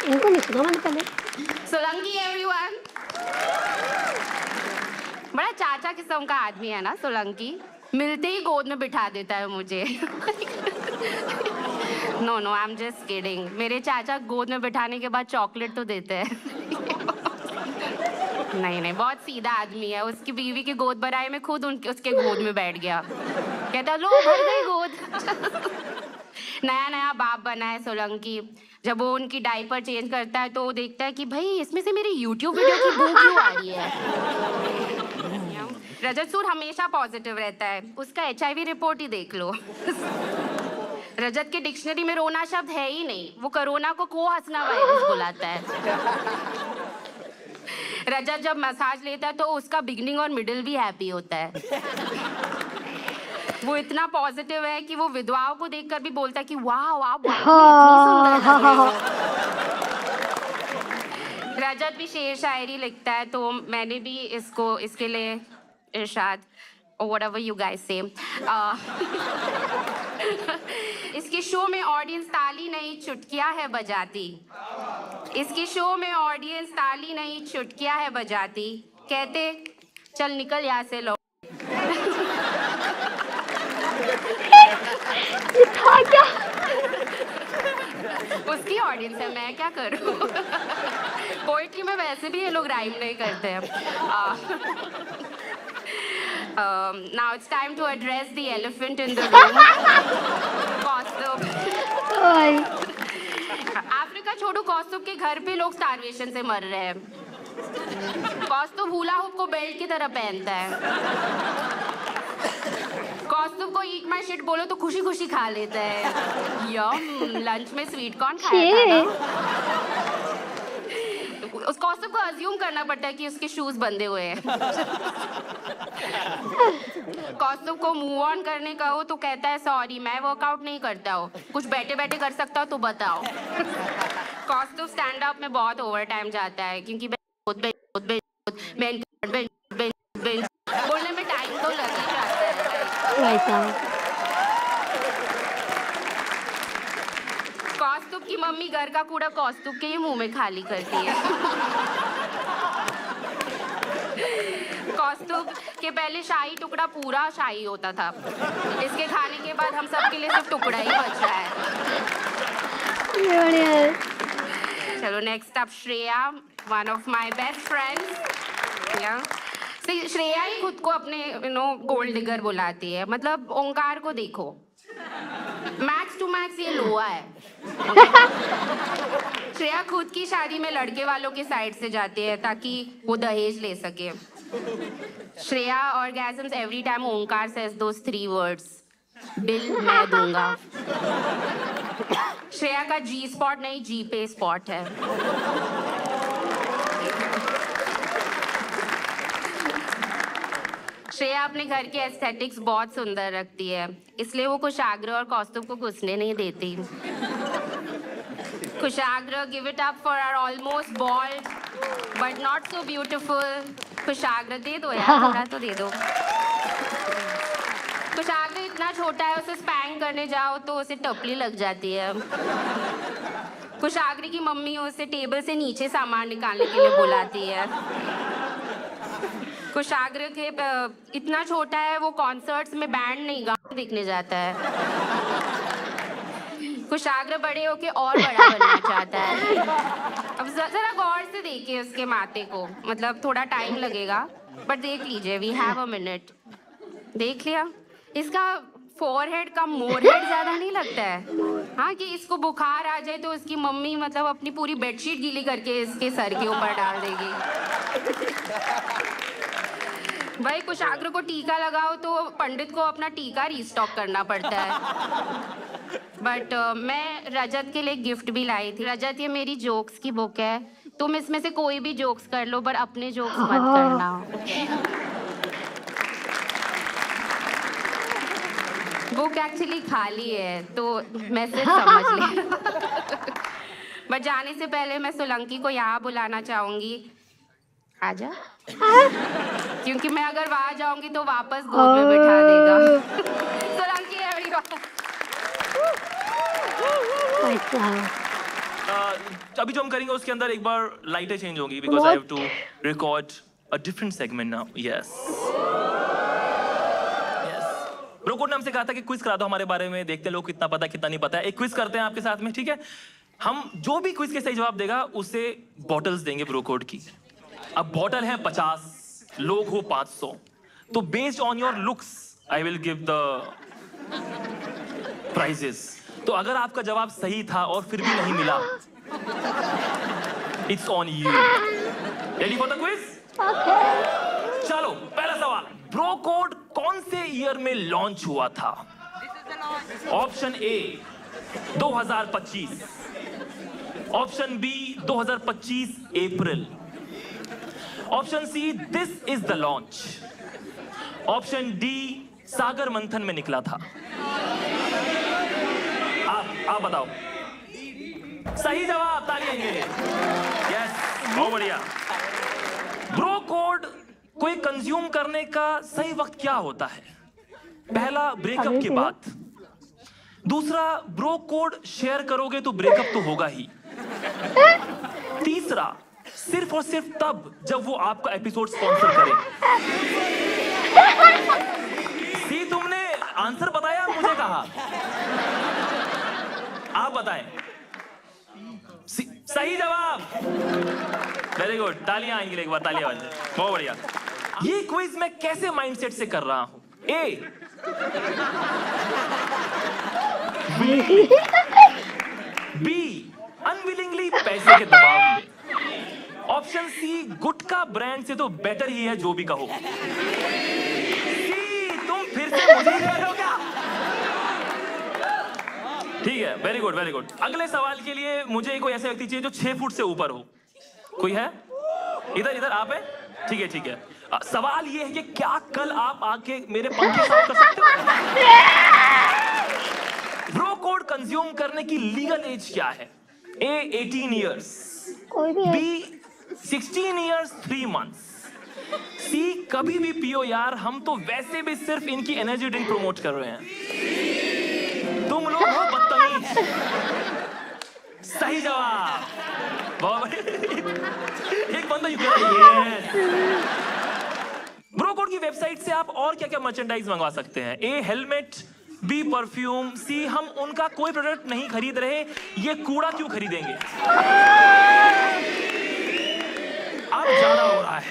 इनको नहीं सुना मैंने पहले।
सोलंकी एवरीवन। बड़ा चाचा किस्म का आदमी है ना सोलंकी, मिलते ही गोद में बिठा देता है मुझे। No I am just kidding. मेरे चाचा गोद में बिठाने के बाद चॉकलेट तो देते हैं। नहीं बहुत सीधा आदमी है। उसकी बीवी की गोद भराई में खुद उसके गोद में बैठ गया, कहता लो भर गई गोद। नया बाप बना है सोलंकी। जब वो उनकी डायपर चेंज करता है तो वो देखता है कि भाई इसमें से मेरी YouTube वीडियो की बू क्यों आ रही है। रजत सूद हमेशा पॉजिटिव रहता है, उसका HIV रिपोर्ट ही देख लो। रजत के डिक्शनरी में रोना शब्द है ही नहीं, वो कोरोना को हंसना वायरस बुलाता है। रजत जब मसाज लेता है तो उसका बिगनिंग और मिडिल भी हैप्पी होता है। वो इतना पॉजिटिव है कि वो विधवाओं को देखकर भी बोलता है कि वाह आप इतनी सुंदर लग रही हो। रजत भी शेर शायरी लिखता है, तो मैंने भी इसके लिए इरशाद or whatever you guys say इसके शो में ऑडियंस ताली नहीं चुटकियां है बजाती। इसके शो में ऑडियंस ताली नहीं चुटकियां है बजाती। कहते चल निकल यहाँ से लो। उसकी ऑडियंस है, मैं क्या करूं। पोएट्री में वैसे भी ये लोग राइम नहीं करते हैं। Now it's time to address the elephant in the room. Kaustubh. Africa छोड़ो, कौस्तुभ के घर पे लोग स्टारवेशन से मर रहे हैं। कौस्तुभ हुला हुप को बेल्ट की तरह पहनता है। कौस्तुभ को ईट माय शिट बोलो तो खुशी खुशी खा लेता है। यम, लंच में स्वीट कॉर्न खाया था ना। उस कौस्तुभ को अज्यूम करना पड़ता है कि उसके शूज बंधे हुए हैं। कौस्तुभ को मूव ऑन करने का हो तो कहता है सॉरी मैं वर्कआउट नहीं करता हूँ, कुछ बैठे बैठे कर सकता हो तो बताओ। कौस्तुभ स्टैंड अप में बहुत ओवर टाइम जाता है क्योंकि बोलने में टाइम तो लग ही जाता है। कौस्तुभ की मम्मी घर का कूड़ा कौस्तुभ के ही मुंह में खाली करती है। कौस्तुभ के पहले शाही टुकड़ा पूरा शाही होता था, इसके खाने के बाद हम सबके लिए सिर्फ टुकड़ा ही बच रहा है। चलो next up Shreya, one of my best friends. Shreya ही खुद को अपने गोल्ड डिगर बुलाती है। मतलब ओंकार को देखो, मैक्स टू मैक्स ये लोहा है। श्रेया खुद की शादी में लड़के वालों के साइड से जाती है ताकि वो दहेज ले सके। Shreya orgasms every time Omkar says those 3 words, bill मैं दूंगा। श्रेया का G स्पॉट नहीं G पे स्पॉट है। श्रेया अपने घर के एस्थेटिक्स बहुत सुंदर रखती है, इसलिए वो कुशाग्र और कौस्तुभ को घुसने नहीं देती। Kushagra, give it up for our almost bald but not so beautiful Kushagra. दे दो यार, थोड़ा तो दे दो। कुशाग्र इतना छोटा है, उसे स्पैंक करने जाओ तो उसे टपली लग जाती है। कुशाग्र की मम्मी उसे टेबल से नीचे सामान निकालने के लिए बुलाती है। कुशाग्र के इतना छोटा है, वो कॉन्सर्ट्स में बैंड नहीं गाने देखने जाता है। कुशाग्र बड़े होके और बड़ा बनना चाहता है। अब जरा गौर से देखिए उसके माथे को, मतलब थोड़ा टाइम लगेगा बट देख लीजिए, वी हैव अ मिनट। देख लिया, इसका फोरहेड का मोरहेड ज्यादा नहीं लगता है? हाँ, कि इसको बुखार आ जाए तो उसकी मम्मी मतलब अपनी पूरी बेडशीट गीली करके इसके सर के ऊपर डाल देगी। भाई कुशाग्र को टीका लगाओ तो पंडित को अपना टीका रीस्टॉक करना पड़ता है। बट मैं रजत के लिए गिफ्ट भी लाई थी। रजत, ये मेरी जोक्स की बुक है, तुम इसमें से कोई भी जोक्स कर लो पर अपने जोक्स मत करना। बुक एक्चुअली खाली है तो मैसेज समझ ले। बट जाने से पहले मैं सोलंकी को यहाँ बुलाना चाहूंगी। आजा। क्योंकि मैं अगर वहां जाऊंगी तो वापस गोद में बिठा देगा। सोलंकी
अभी जो हम करेंगे उसके अंदर एक बार लाइटें चेंज होंगी because I have to record a different segment now. Yes bro code ने हमसे कहा था कि क्विज करा दो हमारे बारे में, देखते हैं लोग कितना पता कितना नहीं पता है। एक क्विज करते हैं आपके साथ में, ठीक है? हम जो भी क्विज के सही जवाब देगा उसे बॉटल्स देंगे ब्रो कोड की। अब बॉटल है 50, लोग हो 500, तो based on your looks I will give the prizes. तो अगर आपका जवाब सही था और फिर भी नहीं मिला, it's on you. Ready for the quiz? चलो पहला सवाल, ब्रो कोड कौन से ईयर में लॉन्च हुआ था? Option A 2025, option B 2025 April, option C this is the launch, option D Sagar Manthan में निकला था। आप बताओ। सही जवाब, तालियां इनके लिए। यस, बहुत बढ़िया। ब्रो कोड कोई कंज्यूम करने का सही वक्त क्या होता है? पहला, ब्रेकअप के बाद। दूसरा, ब्रो कोड शेयर करोगे तो ब्रेकअप तो होगा ही। तीसरा, सिर्फ और सिर्फ तब जब वो आपका एपिसोड स्पॉन्सर करे। सी, तुमने आंसर बताया, मुझे कहा। आप बताएं। सही जवाब, वेरी गुड। तालियां आएंगी एक बार, तालियां बजाएं। बहुत बढ़िया। ये क्विज मैं कैसे माइंडसेट से कर रहा हूं? ए, बी अनविलिंगली पैसे के दबाव में, ऑप्शन सी गुटखा ब्रांड से तो बेटर ही है जो भी कहो। सी, तुम फिर से मुझे कह रहे हो क्या? ठीक है, वेरी गुड वेरी गुड। अगले सवाल के लिए मुझे कोई ऐसा व्यक्ति चाहिए जो 6 फुट से ऊपर हो। कोई है? इधर इधर आप है? ठीक है ठीक है। सवाल ये है कि क्या कल आप आके मेरे पंखे साफ कर सकते हो? ब्रो कोड कंज्यूम करने की लीगल एज क्या है? ए 18 इयर्स, बी 16 इयर्स 3 मंथ्स, सी कभी भी पियो यार, हम तो वैसे भी सिर्फ इनकी एनर्जी ड्रिंक प्रमोट कर रहे हैं, तुम लोग हो बदतमीज। सही जवाब, बहुत एक बंदा यू कह रहा है। ब्रो कोड की वेबसाइट से आप और क्या क्या मर्चेंडाइज मंगवा सकते हैं? ए हेलमेट, बी परफ्यूम, सी हम उनका कोई प्रोडक्ट नहीं खरीद रहे, ये कूड़ा क्यों खरीदेंगे? अब ज्यादा हो रहा है।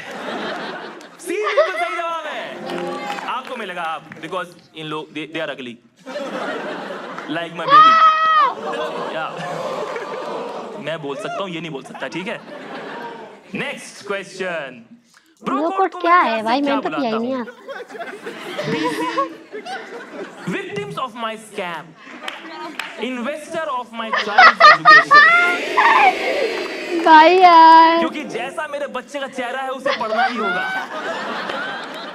सी बिल्कुल सही जवाब है, आपको मिलेगा। आप बिकॉज इन लोग they are ugly like my baby. या मैं बोल सकता हूं, ये नहीं बोल सकता, ठीक है? नेक्स्ट क्वेश्चन,
ब्रो कोड क्या है भाई? मैंने तो किया ही नहीं यार।
Victims of my scam, investor of my child's education।
भाई यार,
क्योंकि जैसा मेरे बच्चे का चेहरा है उसे पढ़ना ही होगा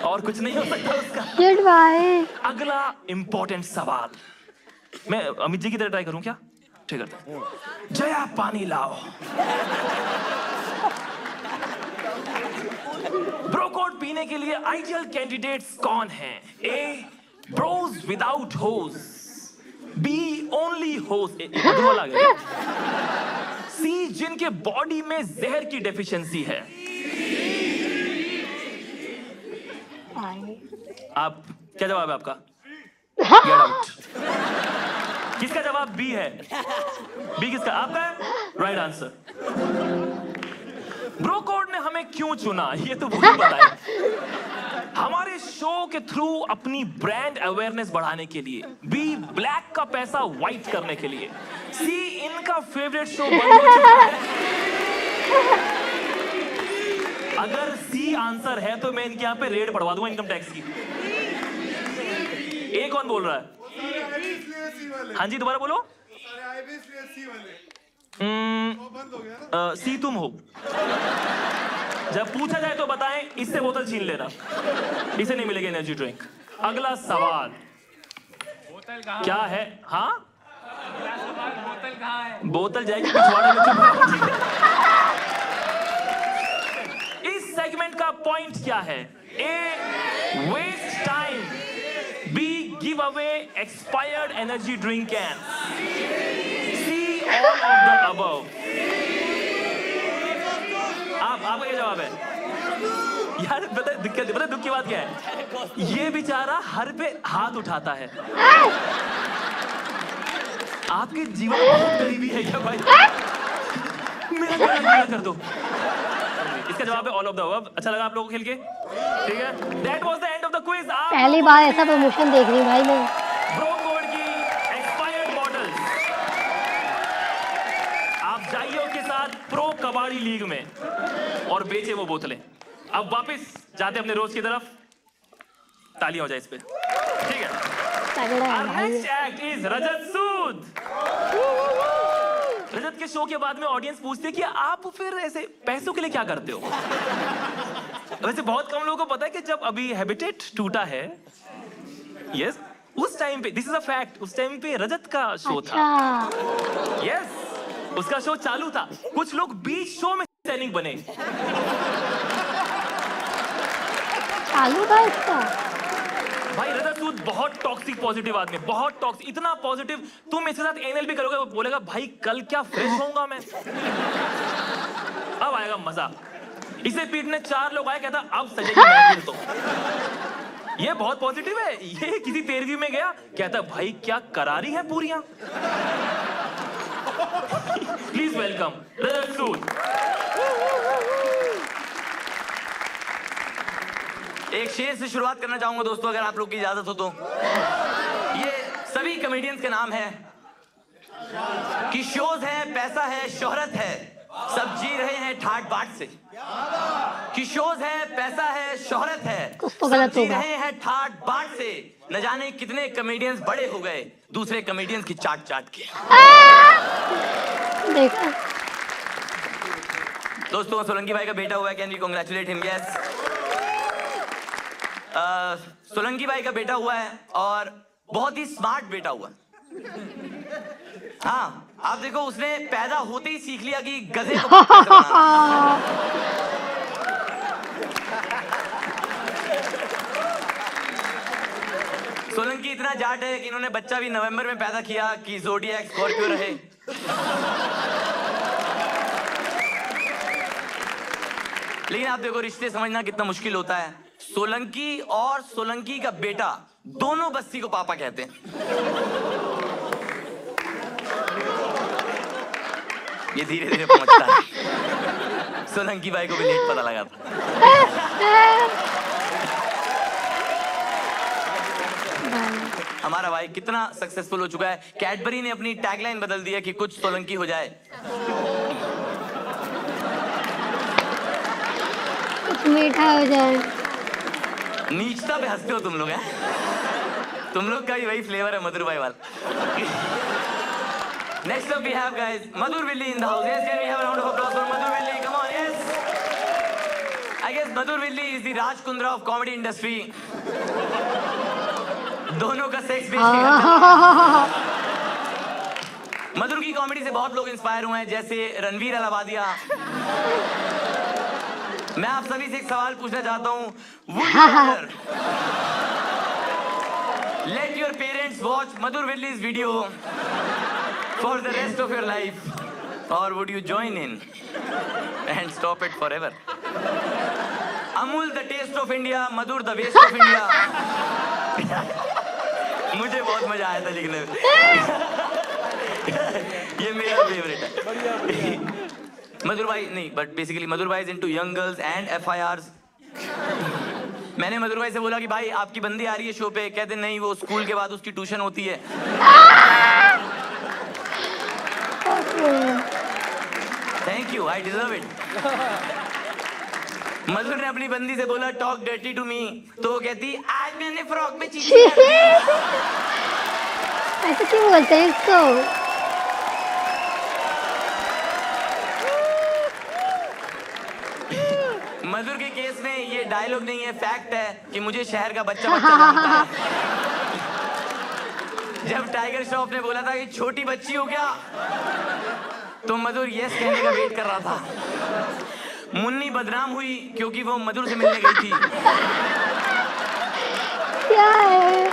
और कुछ नहीं हो सकता उसका।
शिट भाई।
अगला इंपॉर्टेंट सवाल, मैं अमित जी की तरह ट्राई करूं क्या? ठीक है। जया पानी लाओ। ब्रो कोड पीने के लिए आइडियल कैंडिडेट्स कौन हैं? ए ब्रोज विदाउट होज, बी ओनली होज, सी जिनके बॉडी में जहर की डेफिशिएंसी है। आप क्या जवाब है आपका? Get out. किसका जवाब बी है? बी किसका? आपका है? Right answer. ब्रो कोड ने हमें क्यों चुना ये तो वही बताए। हमारे शो के थ्रू अपनी ब्रांड अवेयरनेस बढ़ाने के लिए, बी ब्लैक का पैसा व्हाइट करने के लिए, सी इनका फेवरेट शो बंद हो चुका है। अगर सी आंसर है तो मैं इनके यहाँ पे रेड पड़वा दूंगा इनकम टैक्स की। ए कौन बोल रहा है? हाँ जी दोबारा बोलो। सी तुम हो। जब पूछा जाए तो बताएं, इससे बोतल छीन लेना, इसे नहीं मिलेगी एनर्जी ड्रिंक। अगला सवाल क्या है? हाँ बोतल कहाँ है? बोतल जाएगी पिछवाड़े में। इस सेगमेंट का पॉइंट क्या है? A waste time, B give away expired energy drink can, C all of the above. आपका क्या जवाब है? यार पता दुख की बात क्या है? ये बेचारा हर पे हाथ उठाता है। आपके जीवन बहुत गरीबी है क्या भाई? मेरा गला कर दो। इसका जवाब है ऑल ऑफ द अबव। अच्छा लगा आप लोगों को खेल के? ठीक है, that was the end of the quiz.
पहली बार ऐसा प्रमोशन देख रही हूं भाई मैं।
ब्रो कोड की एक्सपायर्ड बॉटल्स आप जाइए के साथ प्रो कबाड़ी लीग में और बेचे वो बोतलें। अब वापस जाते अपने रोज की तरफ। तालियां हो जाए इस पे, ठीक है? Our next act is रजत सूद। रजत के शो के बाद में ऑडियंस पूछते है कि आप फिर ऐसे पैसों के लिए क्या करते हो? वैसे बहुत कम लोगों को पता है कि जब अभी हैबिटेट टूटा है, यस, उस टाइम पे, दिस इज अ फैक्ट, उस टाइम पे रजत का शो था। यस, उसका शो चालू था। कुछ लोग बीच शो में सैनिक बने।
चालू था इसका।
भाई रजत सूद बहुत टॉक्सिक पॉजिटिव आदमी, बहुत टॉक्सिक, इतना पॉजिटिव। तुम इसके साथ एनएल भी करोगे, वो बोलेगा भाई कल क्या फ्रेश होऊंगा मैं। अब आएगा मजा। इसे पीटने 4 लोग आए, कहता अब सजेगी महफिल। तो ये बहुत पॉजिटिव है। ये किसी तेरहवीं में गया, कहता भाई क्या करारी है पूरियां। प्लीज वेलकम रजत सूद।
एक शेर से शुरुआत करना चाहूंगा दोस्तों, अगर आप लोग की इजाजत हो तो। ये सभी कॉमेडियंस के नाम है कि शोज है, पैसा है, शोहरत है, सब जी रहे हैं ठाट बाट से। कि शोज है, पैसा है, शोहरत है, सब जी रहे हैं ठाट बाट से। न जाने कितने कॉमेडियंस बड़े हो गए दूसरे कॉमेडियंस की चाट चाट के। दोस्तों सोलंकी भाई का बेटा हुआ है, can we congratulate him? Yes, Solanki भाई का बेटा हुआ है और बहुत ही स्मार्ट बेटा हुआ। हाँ, आप देखो उसने पैदा होते ही सीख लिया कि गधे को कैसे बनाना। सोलंकी इतना जाट है कि इन्होंने बच्चा भी नवंबर में पैदा किया कि ज़ोडिएक स्कॉर्पियो रहे। लेकिन आप देखो रिश्ते समझना कितना मुश्किल होता है। सोलंकी और सोलंकी का बेटा दोनों बस्ती को पापा कहते हैं। ये धीरे धीरे पहुंचता है। सोलंकी भाई को भी लेट पता लगा था। हमारा भाई कितना सक्सेसफुल हो चुका है। कैडबरी ने अपनी टैगलाइन बदल दी है कि कुछ सोलंकी हो जाए,
कुछ मीठा हो जाए।
नीचता पे हंसते हो तुम लोग हैं? तुम लोग का भी वही फ्लेवर है मधुर भाई वाला। Next up we have guys Madhur Villi in the house. Yes, can we have a round of applause for Madhur Villi? Come on, yes. I guess Madhur Villi is the Raj Kundra of comedy industry. दोनों का sex भी मधुर की comedy से बहुत लोग inspire हुए हैं, जैसे रणवीर अलाहाबादिया। मैं आप सभी से एक सवाल पूछना चाहता हूँ, let your parents watch Madhur Villi's video for the rest of your life, or would you join in and stop it forever? Amul the taste of India, Madhur the waste of India. मुझे बहुत मजा आया था लिखने में। ये मेरा favourite है। मधुर भाई नहीं, बट बेसिकली मधुर भाई is into young girls and FIRs। मैंने मधुर भाई से बोला कि भाई आपकी बंदी आ रही है शो पे, कहते नहीं वो स्कूल के बाद उसकी ट्यूशन होती है। Thank you, I deserve it. Madhur ने अपनी बंदी से बोला टॉक डर्टी टू मी, तो वो कहती आज मैंने फ्रॉक में चीची कर दी।
ऐसे क्यों बोलते हैं इसको?
मधुर के केस में ये डायलॉग नहीं है, फैक्ट है कि मुझे शहर का बच्चा जानता है। जब टाइगर श्रॉफ ने बोला था कि छोटी बच्ची हो क्या, तो मधुर यस कहने का वेट कर रहा था। मुन्नी बदनाम हुई क्योंकि वो मधुर से मिलने गई थी।
क्या है?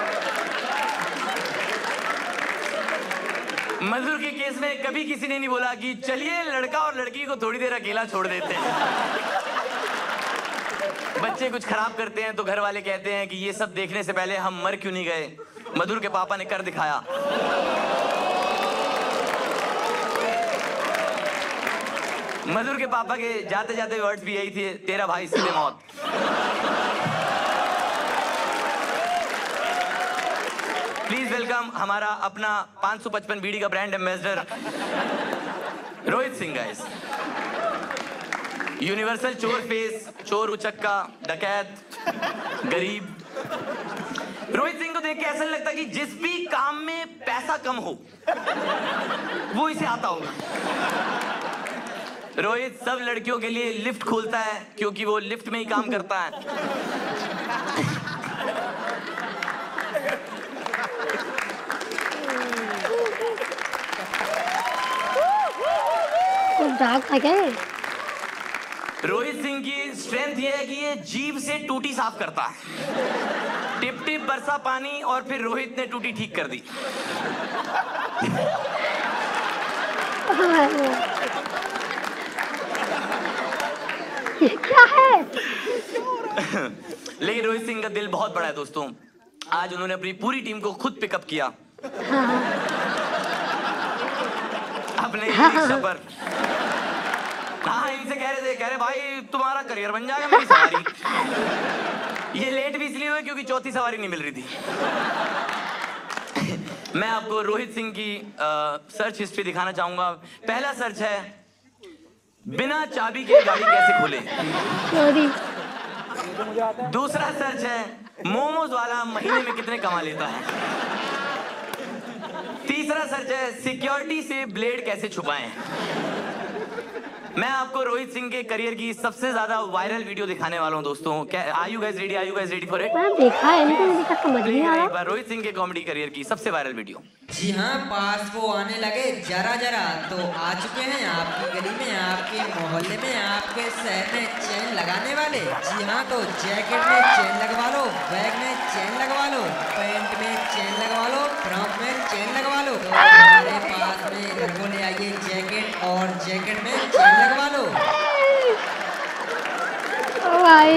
मधुर के केस में कभी किसी ने नहीं बोला कि चलिए लड़का और लड़की को थोड़ी देर अकेला छोड़ देते हैं। बच्चे कुछ खराब करते हैं तो घर वाले कहते हैं कि ये सब देखने से पहले हम मर क्यों नहीं गए। मधुर के पापा ने कर दिखाया। मधुर के पापा के जाते जाते वर्ड्स भी यही थे, तेरा भाई सीधे मौत। प्लीज वेलकम हमारा अपना 555 बीडी का brand ambassador Rohit Singh guys. Universal चोर फेस, चोर उचक्का, डकैत, गरीब। रोहित सिंह को देख के ऐसा लगता कि जिस भी काम में पैसा कम हो वो इसे आता होगा। रोहित सब लड़कियों के लिए लिफ्ट खोलता है क्योंकि वो लिफ्ट में ही काम करता है। रोहित सिंह की स्ट्रेंथ ये है कि ये जीभ से टूटी साफ करता है। टिप टिप बरसा पानी और फिर रोहित ने टूटी ठीक कर दी।
ये क्या है?
लेकिन रोहित सिंह का दिल बहुत बड़ा है दोस्तों। आज उन्होंने अपनी पूरी टीम को खुद पिकअप किया अपने रिक्शा पर। हाँ, इनसे कह रहे भाई तुम्हारा करियर बन जाएगा मेरी सवारी। ये लेट भी इसलिए हुए क्योंकि चौथी सवारी नहीं मिल रही थी। मैं आपको रोहित सिंह की सर्च हिस्ट्री दिखाना चाहूंगा। पहला सर्च है बिना चाबी के गाड़ी कैसे खोले। दूसरा सर्च है मोमोज वाला महीने में कितने कमा लेता है। तीसरा सर्च है सिक्योरिटी से ब्लेड कैसे छुपाएं। मैं आपको रोहित सिंह के करियर की सबसे ज्यादा वायरल वीडियो दिखाने वाला हूं दोस्तों। क्या are you guys ready for it?
मैंने देखा है, लेकिन मुझे समझ नहीं आ रहा।
रोहित सिंह के कॉमेडी करियर की सबसे वायरल वीडियो।
जी हाँ, पास वो आने लगे जरा जरा तो आ चुके हैं आपकी गली में, आपके मोहल्ले में, आपके शहर में चैन लगाने वाले। जी हाँ, तो जैकेट में चैन लगवा लो, बैग में चैन लगवा लो, पैंट में चैन लगवा लो, फ्रॉक में चैन लगवा लो। तो हमारे पास में घर को ले आइए जैकेट, और जैकेट में चैन लगवा लो।
भाई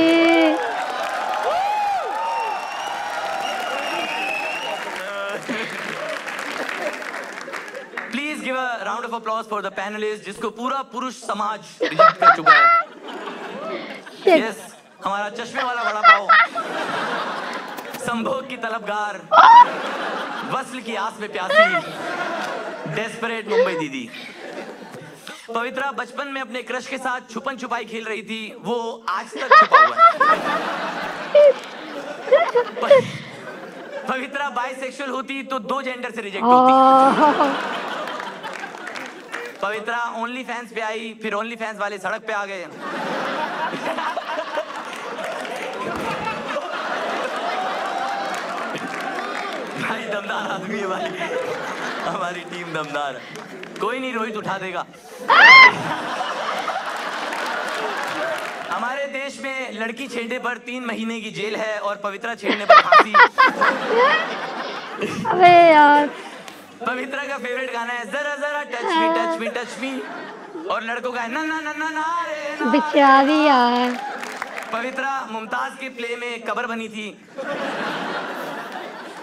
please give a round of applause for the panelist, जिसको पूरा पुरुष समाज रिजेक्ट कर चुका है। यस, हमारा चश्मे वाला वड़ा पाव, संभोग की तलबगार, वस्ल की आस में प्यासी, डेस्परेट मुंबई दीदी। पवित्रा बचपन में अपने क्रश के साथ छुपन छुपाई खेल रही थी, वो आज तक छुपा हुआ है। पवित्रा बाइसेक्सुअल होती तो 2 जेंडर से रिजेक्ट होती। पवित्रा ओनली फैंस पे आई, फिर ओनली फैंस वाले सड़क पे आ गए। भाई दमदार आदमी है भाई, हमारी टीम दमदार है। कोई नहीं, रोहित उठा देगा। हमारे देश में लड़की छेड़ने पर 3 महीने की जेल है और पवित्रा छेड़ने पर फांसी।
अबे यार,
पवित्रा का फेवरेट गाना है जरा जरा touch me touch me touch me, और लड़कों का है ना ना ना ना ना रे ना।
बेचारी यार।
पवित्रा मुमताज के प्ले में कबर बनी थी।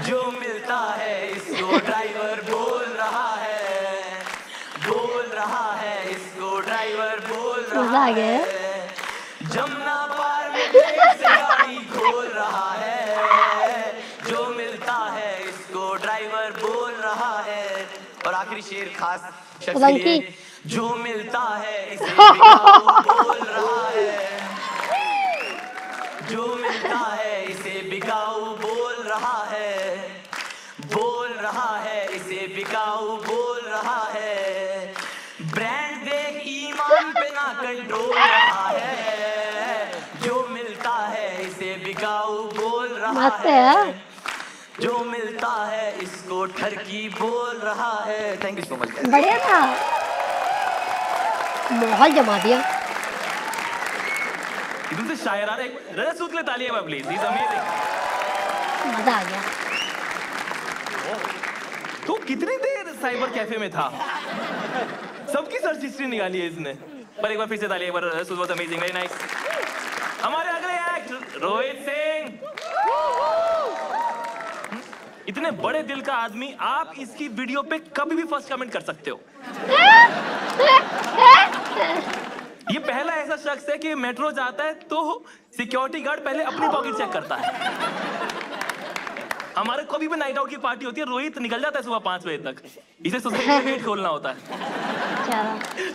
जो मिलता है इसको ड्राइवर बोल रहा है, बोल रहा है इसको ड्राइवर बोल रहा है, जमुना पार में से गाड़ी खोल रहा है, जो मिलता है इसको ड्राइवर बोल रहा है। और आखिरी शेर खास शख्स के लिए, जो मिलता है इसे बिकाऊ बोल रहा है, जो मिलता है इसे बिकाऊ बोल रहा है, बोल रहा है इसे बिकाऊ बोल रहा है, ब्रांड देख ईमान पे ना कंट्रोल रहा है, जो मिलता है इसे बिकाऊ बोल रहा है, जो मिलता है इसको ठरकी बोल रहा है। Thank you so much.
बढ़िया था, माहौल जमा दिया।
एकदम से शायराना एक रजत सूद के लिए तालियां मैं प्लीज, इज अमेजिंग,
मजा आ गया।
तो कितनी देर साइबर कैफे में था? सबकी सर्च हिस्ट्री निकाली है इसने। पर एक बार फिर से तालियां, एक बार रजत सूद वाज अमेजिंग, वेरी नाइस। हमारे अगले एक्ट रोहित सिंह, इतने बड़े दिल का आदमी, आप इसकी वीडियो पे कभी भी फर्स्ट कमेंट कर सकते हो। ये पहला ऐसा शख्स है कि मेट्रो जाता है तो सिक्योरिटी गार्ड पहले अपनी पॉकेट चेक करता है। हमारे कभी भी नाइट आउट की पार्टी होती है, रोहित निकल जाता है सुबह 5 बजे तक, इसे सोसाइटी में गेट खोलना होता है।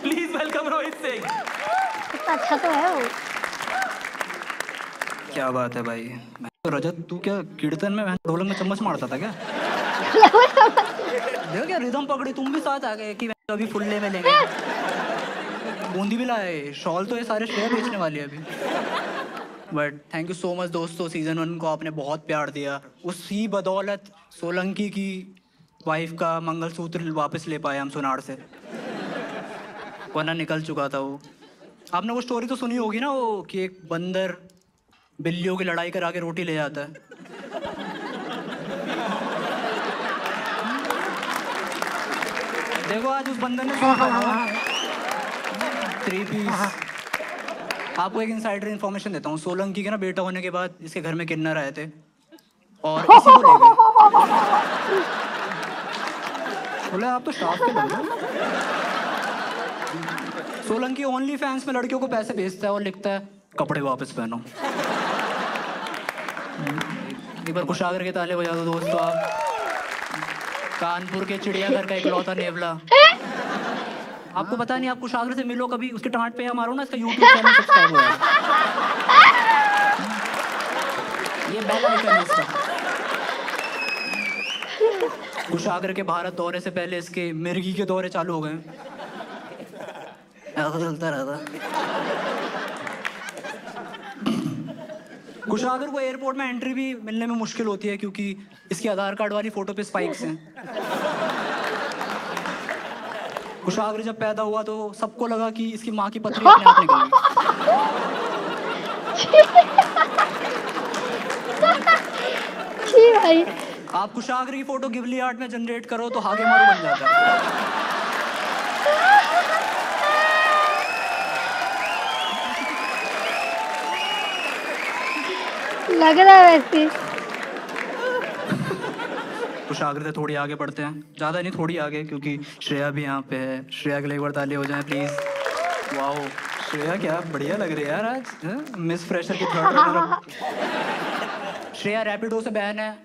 Please welcome Rohit Singh.
अच्छा तो है वो।
क्या बात है भाई। तो रजत तू क्या कीर्तन में ढोलक में चम्मच मारता था क्या? देखो क्या रिदम पकड़ी, तुम भी साथ आ गए कि अभी फुल्ले में लेंगे। बूंदी भी लाए, शॉल तो ये सारे शेयर बेचने वाली है अभी। But thank you so much दोस्तों, सीजन 1 को आपने बहुत प्यार दिया। उसी बदौलत सोलंकी की वाइफ का मंगलसूत्र वापस ले पाए हम सुनार से, वरना निकल चुका था वो। आपने वो स्टोरी तो सुनी होगी ना, वो कि एक बंदर बिल्लियों की लड़ाई करा के रोटी ले जाता है। देखो आज उस बंदर ने 3 पीस। आपको एक इनसाइडर इन्फॉर्मेशन देता हूँ। सोलंकी के ना बेटा होने के बाद इसके घर में किन्नर आए थे और इसी को ले गए। बोले आप तो स्टाफ के लोग हो। सोलंकी ओनली फैंस में लड़कियों को पैसे भेजता है और लिखता है कपड़े वापस पहनो। एक बार कुशागर के ताले बजा दो दोस्तों आप। कानपुर के चिड़ियाघर का इकलौता नेवला। आपको पता नहीं, आप कुशागर से मिलो कभी, उसके टांट पे मारो ना, इसका यूट्यूब चैनल सब्सक्राइब हो जाएगा। ये बेल आइकन है इसका। कुशागर के भारत दौरे से पहले इसके मिर्गी के दौरे चालू हो गए। ऐसा चलता रहता। कुशागर को एयरपोर्ट में एंट्री भी मिलने में मुश्किल होती है क्योंकि इसकी आधार कार्ड वाली फोटो पे स्पाइक्स हैं। कुशागर जब पैदा हुआ तो सबको लगा कि इसकी माँ की पथरी अपने आप निकल
गई।
आप कुशागर की फोटो गिबली आर्ट में जनरेट करो तो हागे मारू बन जाता है।
लग रहा है वैसे।
कुशागर से थोड़ी आगे बढ़ते हैं, ज़्यादा नहीं थोड़ी आगे, क्योंकि श्रेया भी यहाँ पे है। श्रेया के लिए एक बार ताली हो जाए प्लीज। वाओ श्रेया क्या बढ़िया लग रही है यार आज, मिस फ्रेशर की 3rd रनर। श्रेया रैपिडो से बैन है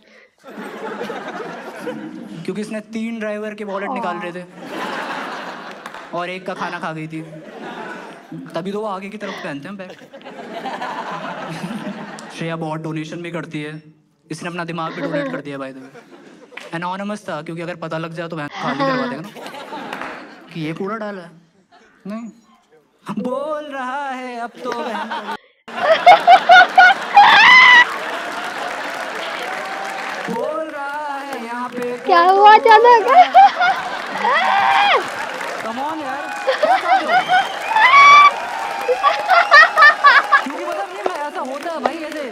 क्योंकि इसने 3 ड्राइवर के वॉलेट निकाल रहे थे और एक का खाना खा गई थी, तभी तो वो आगे की तरफ पहनते हैं बैग। श्रेया बहुत डोनेशन भी करती है, इसने अपना दिमाग भी डोनेट कर दिया बाय द वे। एनोनिमस था क्योंकि अगर पता लग जाए तो खाली करवा देगा ना कि ये कूड़ा डाला है। नहीं बोल रहा है अब तो बोल रहा है यहाँ पे।
क्या हुआ अचानक?
कम ऑन यार, क्योंकि मतलब ये ऐसा होता है भाई, ऐसे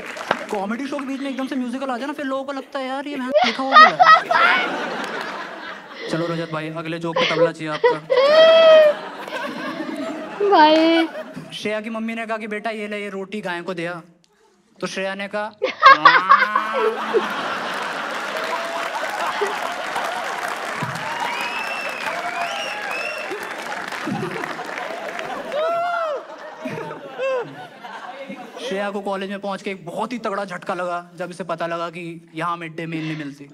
कॉमेडी शो के बीच में एकदम से म्यूजिकल आ जाए ना, फिर लोगों को लगता है यार ये लिखा हुआ है। चलो रजत भाई अगले जोक पे तबला चाहिए आपका
भाई।
श्रेया की मम्मी ने कहा कि बेटा ये ले, ये रोटी गाय को दिया। तो श्रेया ने कहा श्रेया को कॉलेज में पहुंच के एक बहुत ही तगड़ा झटका लगा जब इसे पता लगा कि यहाँ मिड डे मील नहीं मिलती।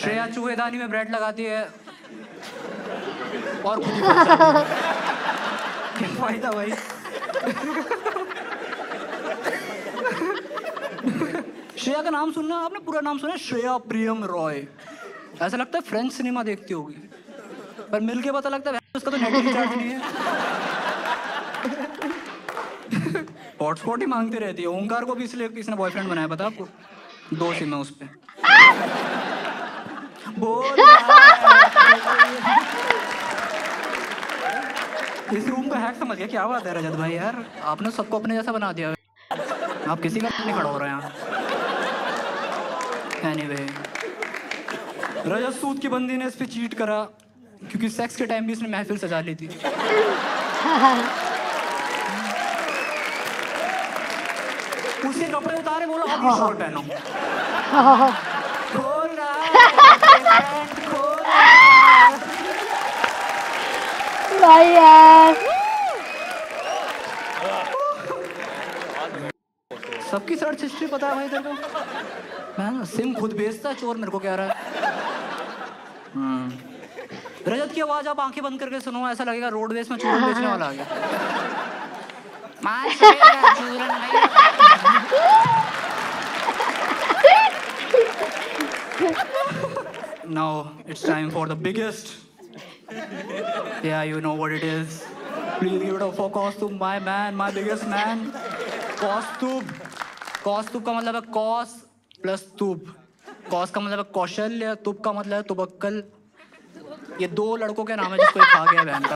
श्रेया चूहेदानी में ब्रेड लगाती है और खुद ही फंस जाती है। क्या फायदा भाई। श्रेया का नाम सुनना, आपने पूरा नाम सुना? श्रेया प्रियम रॉय। ऐसा लगता है फ्रेंच सिनेमा देखती होगी, पर मिलके पता लगता है उसका तो नेट रिचार्ज नहीं है। हॉटस्पॉट ही मांगती रहती है। ओंकार को भी इसलिए किसने बॉयफ्रेंड बनाया पता आपको? 2 सिम है उस पे। इस रूम का हैक समझ गया। क्या बात है रजत भाई, यार आपने सबको अपने जैसा बना दिया। आप किसी का नहीं खड़ा हो रहे हैं यहाँ। एनीवे, रजत सूद की बंदी ने इस पे चीट करा क्योंकि सेक्स के टाइम भी इसने महफिल सजा ली थी। उसके कपड़े उतारे, बोला अब ये शॉर्ट पहनो। खोल रहा है, खोल रहा है।
भाई यार
सबकी सर्च हिस्ट्री पता है भाई तेरे को? मैं सिम खुद बेचता है चोर, मेरे को कह रहा है। रजत की आवाज आप आंखें बंद करके सुनो, ऐसा लगेगा रोडवेज में चूरन बेचने वाला आ गया। Now it's time for the biggest. Yeah, you know what it is. Please give it up for Kaustubh, my man, my biggest man. Kaustubh. Kaustubh का मतलब है कॉस प्लस तुब। कॉस का मतलब है कौशल्य, तुब का मतलब है तुबक्कल। ये 2 लड़कों के नाम है जिसको खा गया बहन का।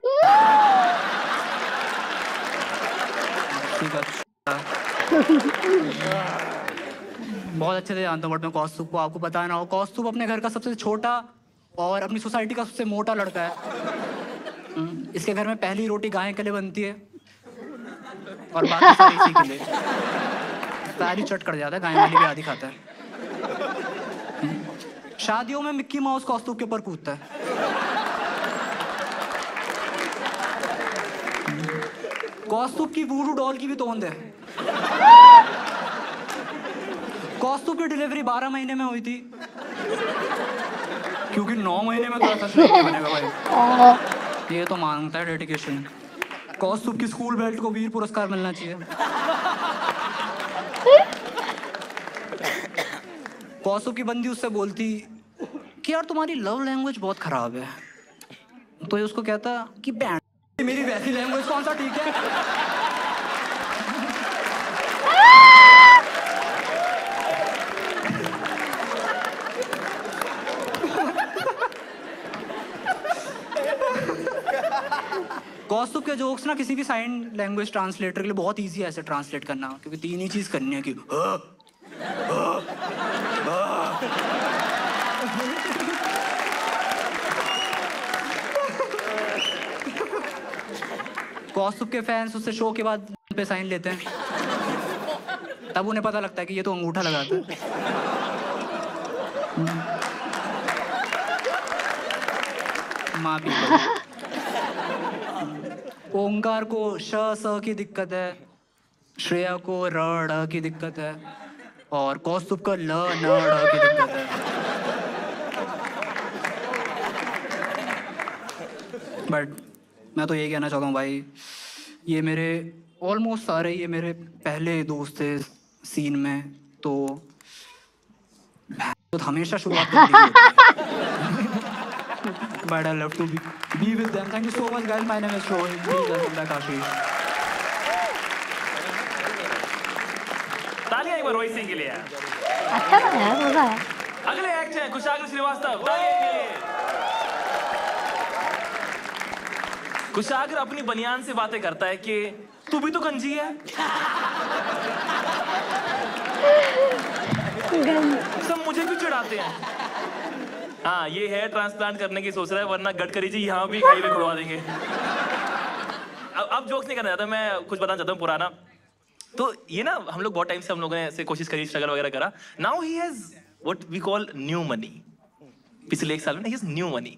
बहुत अच्छे से जानता हूँ बट मैं कौस्तुभ को, आपको पता ना हो, कौस्तुभ अपने घर का सबसे छोटा और अपनी सोसाइटी का सबसे मोटा लड़का है। इसके घर में पहली रोटी गाय के लिए बनती है और बाकी सारी इसी के लिए। सारी चट कर जाता है, गाय वाली भी आधी खाता है। शादियों में मिक्की माउस कौस्तुभ के ऊपर कूदता है। कौस्तुभ की वूडू डॉल की भी तोंद है। कौस्तुभ की डिलीवरी 12 महीने में हुई थी क्योंकि 9 महीने में तो बनेगा भाई। ये तो मांगता है डेडिकेशन। कौस्तुभ की स्कूल बेल्ट को वीर पुरस्कार मिलना चाहिए। कौस्तुभ की बंदी उससे बोलती कि यार तुम्हारी लव लैंग्वेज बहुत खराब है, तो ये उसको कहता कि बैंड मेरी वैसी लैंग्वेज कौन सा ठीक है। कौस्तुभ के जोक्स ना किसी भी साइन लैंग्वेज ट्रांसलेटर के लिए बहुत इजी है ऐसे ट्रांसलेट करना, क्योंकि 3 ही चीज करनी है कि कौस्तुभ के फैंस उससे शो के बाद पे साइन लेते हैं, तब उन्हें पता लगता है कि ये तो अंगूठा लगाता है। माँ भी ओंकार को श स की दिक्कत है, श्रेया को र ड़ की दिक्कत है और कौस्तुभ को ल न ड़ की दिक्कत है। बट मैं तो यही कहना चाहता हूँ भाई, ये मेरे ऑलमोस्ट सारे ये मेरे पहले दोस्त थे सीन में, तो हमेशा शुरुआत करनी है। But I love to be with them. Thank you so much, guys. My name is Rohit. Please welcome back Ashish.
तालियां एक बार रोहित सिंह के लिए।
अच्छा था यार, मजा आया।
अगले एक्ट हैं कुशाग्र श्रीवास्तव। तालियां के लिए। कुशाग्र अपनी बनियान से बातें करता है कि तू भी तो गंजी है। सब मुझे क्यों चिढ़ाते हैं? हाँ, ये हेयर ट्रांसप्लांट करने की सोच रहा है, वरना गडकरी जी यहाँ भी खाई में खुलवा देंगे। अब जोक्स नहीं करना चाहता, मैं कुछ बताना चाहता हूँ पुराना। तो ये ना हम लोग बहुत टाइम से हम लोगों ने ऐसे कोशिश करी, स्ट्रगल वगैरह करा। Now he has what we call new money. पिछले 1 साल में ही हैज न्यू मनी।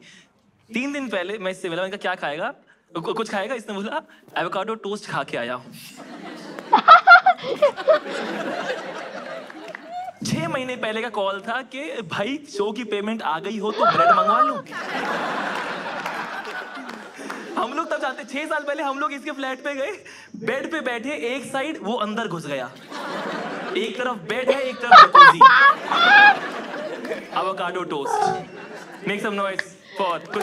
3 दिन पहले मैं इससे मिला, मैंने कहा क्या खाएगा, कुछ खाएगा? इसने बोला एवोकाडो टोस्ट खा के आया हूँ। 6 महीने पहले का कॉल था कि भाई शो की पेमेंट आ गई हो तो ब्रेड मंगवा लूं। हम लोग तब जाते, 6 साल पहले हम लोग इसके फ्लैट पे गए, बेड पे बैठे, एक साइड वो अंदर घुस गया, एक तरफ बेड है, एक तरफ jacuzzi. Avocado toast. Make some noise for कुछ।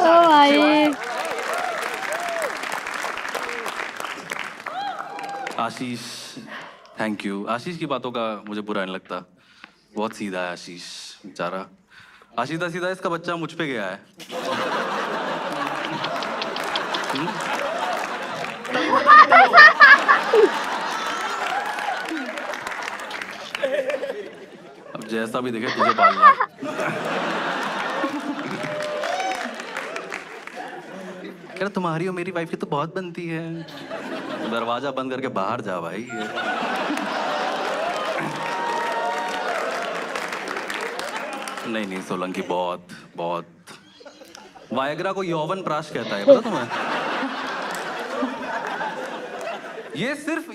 Ashish, thank you. आशीष की बातों का मुझे बुरा नहीं लगता, बहुत सीधा है आशीष बेचारा। आशीष सीधा इसका बच्चा मुझ पे गया है। अब जैसा भी दिखे तुझे पालना। यार तुम्हारी और मेरी वाइफ की तो बहुत बनती है। दरवाजा बंद करके बाहर जा भाई। नहीं सोलंकी बहुत बहुत। वायग्रा को यौवन प्राश कहता है, पता तुम्हें? ये सिर्फ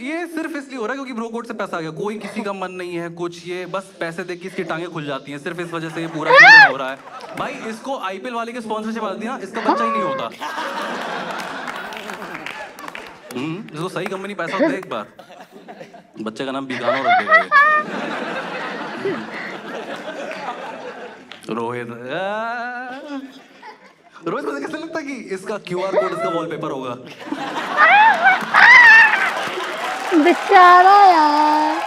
इसलिए हो रहा है क्योंकि ब्रो कोड से पैसा आ गया। कोई किसी का मन नहीं है कुछ, ये बस पैसे देख के इसकी टांगें खुल जाती हैं। सिर्फ इस वजह से ये पूरा सीजन हो रहा है भाई। इसको आईपीएल वाले के स्पॉन्सरशिप आ दी ना, इसका बच्चा ही नहीं होता। इसको सही कंपनी पैसा दे एक बार, बच्चे का नाम बीकानो रख देगा ये। रोहित मुझे कैसे लगता है कि इसका क्यूआर कोड इसका वॉलपेपर होगा।
बेचारा यार।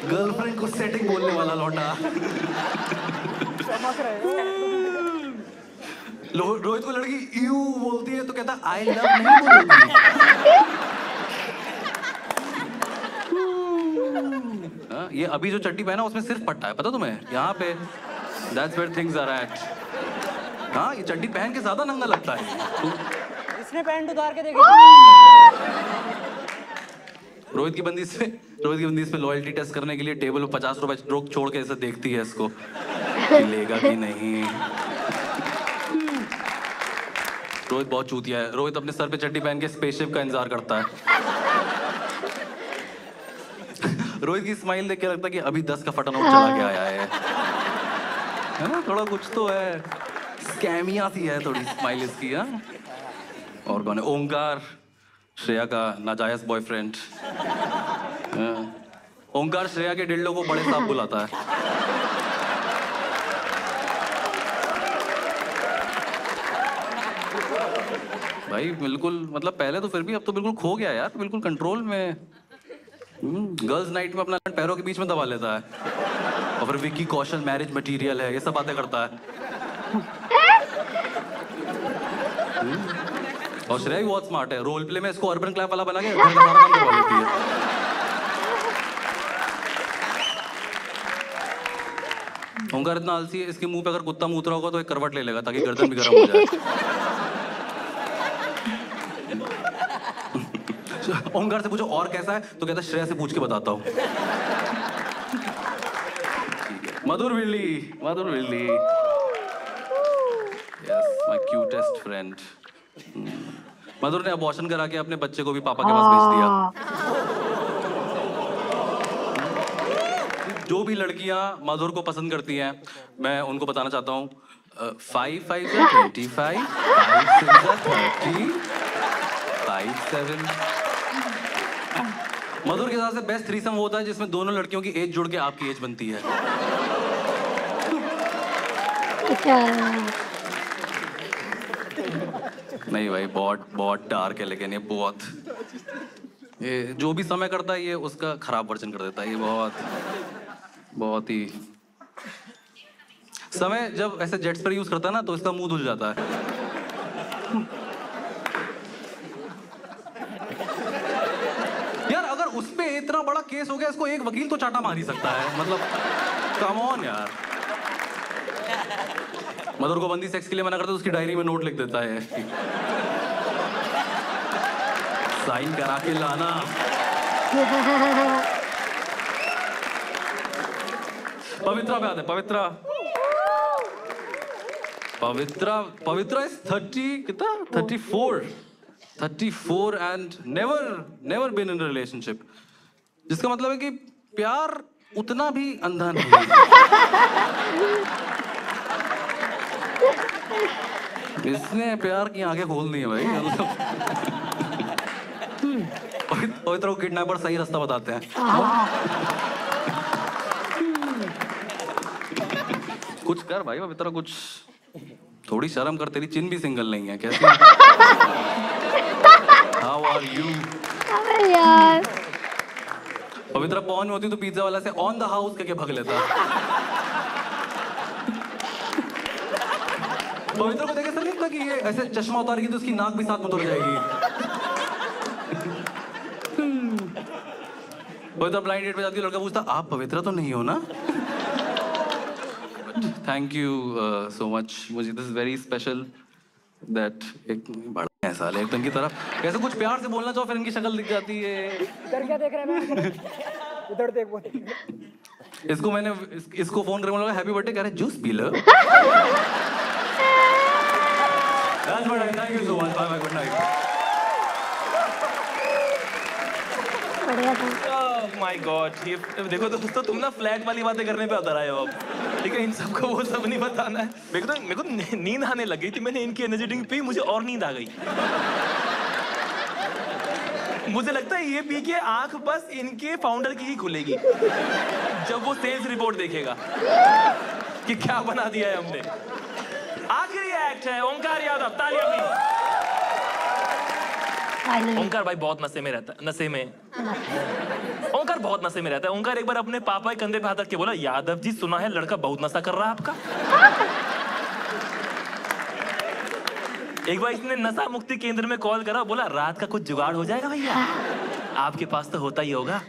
गर्लफ्रेंड को सेटिंग बोलने वाला लौटा। रोहित को लड़की यू बोलती है तो कहता आई लव नहीं बोलती। ये अभी जो चड्डी पहना उसमें सिर्फ पट्टा है, पता तुम्हें? यहाँ पे That's where things are at। हाँ, ये चड्डी पहन के ज्यादा नंगा लगता है।
इसने पैंट उतार के देखी।
रोहित की बंदी पे लॉयल्टी टेस्ट करने के लिए टेबल पे 50 रुपए रोक छोड़ के ऐसे देखती है इसको कि लेगा कि नहीं। रोहित बहुत चूतिया है। रोहित अपने सर पे चड्डी पहन के स्पेसशिप का इंतजार करता है। रोहित की स्माइल देख के लगता है कि अभी 10 का फटा नोट चला के आया है ना? थोड़ा कुछ तो है, स्कैमिया सी है थोड़ी स्माइल इसकी। हाँ, और कौन है? ओंकार, श्रेया का नाजायज बॉयफ्रेंड। ओंकार श्रेया के डिल्डो को बड़े साहब बुलाता है। भाई बिल्कुल, मतलब पहले तो फिर भी, अब तो बिल्कुल खो गया यार, बिल्कुल कंट्रोल में। गर्ल्स नाइट में अपना पैरों के बीच में दबा लेता है और फिर विक्की कौशल मैरिज मटेरियल है, ये सब बातें करता है। और श्रेया भी बहुत स्मार्ट है, रोल प्ले में इसको अर्बन क्लैप वाला बना के घर का सारा काम करवा लेती है। ओंकार इतना आलसी है, इसके मुंह पे अगर कुत्ता मूत रहा होगा तो एक करवट ले लेगा ताकि गर्दन भी गर्म हो जाए। ओंकार से पूछो और कैसा है तो कहता श्रेया से पूछ के बताता हूँ। मधुर बिल्ली, यस माय क्यूटेस्ट फ्रेंड। मधुर ने अबॉर्शन करा के अपने बच्चे को भी पापा के पास भेज दिया। जो भी लड़कियां मधुर को पसंद करती हैं, मैं उनको बताना चाहता हूँ 5 5 25 5 6 30 5 7। मधुर के हिसाब से बेस्ट थ्रीसम होता है जिसमें दोनों लड़कियों की एज जुड़ के आपकी एज बनती है। नहीं भाई, बहुत डार्क है, लेकिन ये जो भी समय करता है ये उसका खराब वर्जन कर देता है। ये बहुत ही समय जब ऐसे जेट्स पर यूज करता है ना तो इसका मुंह धुल जाता है। यार अगर उस पे इतना बड़ा केस हो गया, इसको एक वकील तो चाटा मार ही सकता है, मतलब कम ऑन यार। मधुर को बंदी सेक्स के लिए मना करता है, उसकी डायरी में नोट लिख देता है साइन करा के लाना। पवित्रा पे आते हैं। पवित्रा इज 30 कितना 34 and never been in relationship, जिसका मतलब है कि प्यार उतना भी अंधा नहीं है। इसने प्यार की आंखें खोल दी है भाई। पवित्र को किडनैपर सही रास्ता बताते हैं। कुछ कर भाई पवित्र, कुछ थोड़ी शर्म कर, तेरी चिन भी सिंगल नहीं है। कैसे? How are you?
अबे यार
पवित्र पहुंच होती तो पिज्जा वाला से ऑन द हाउस करके भाग लेता। पवित्र को देखे ऐसा नहीं लगता कि ये ऐसे चश्मा उतारेगी तो उसकी नाक भी साथ में उतर जाएगी। पवित्र ब्लाइंड डेट पे जाती है, लड़का पूछता आप पवित्र तो नहीं हो ना? थैंक यू सो मच, मुझे दिस वेरी स्पेशल दैट एक बड़ा है साले एकदम की तरफ। कैसे कुछ प्यार से बोलना चाहो फिर इनकी शक्ल दिख जाती है।
इधर क्या देख रहे हैं? उधर देख।
इसको मैंने इसको फोन करके बोला हैप्पी बर्थडे, कह रहे जूस पी लो। Thank you so much, bye good night.
बढ़िया था।
ओह माय गॉड, ये देखो दोस्तों, तुम ना फ्लैट वाली बातें करने पे उतर आए हो अब। ठीक है, इन सबको वो सब नहीं बताना है। मेरे को नींद आने लग गई थी, मैंने इनकी एनर्जी ड्रिंक पी, मुझे और नींद आ गई। मुझे लगता है ये पी के आंख बस इनके फाउंडर की ही खुलेगी जब वो सेल्स रिपोर्ट देखेगा कि क्या बना दिया है हमने। आखिरी एक्ट है ओंकार यादव, तालियां प्लीज। ओंकार भाई बहुत नशे में रहता है, ओंकार बहुत नशे में रहता है। ओंकार एक बार अपने पापा के कंधे पे हाथ रख के बोला, यादव जी सुना है लड़का बहुत नशा कर रहा है आपका। एक बार इसने नशा मुक्ति केंद्र में कॉल करा, बोला रात का कुछ जुगाड़ हो जाएगा भैया, आपके पास तो होता ही होगा।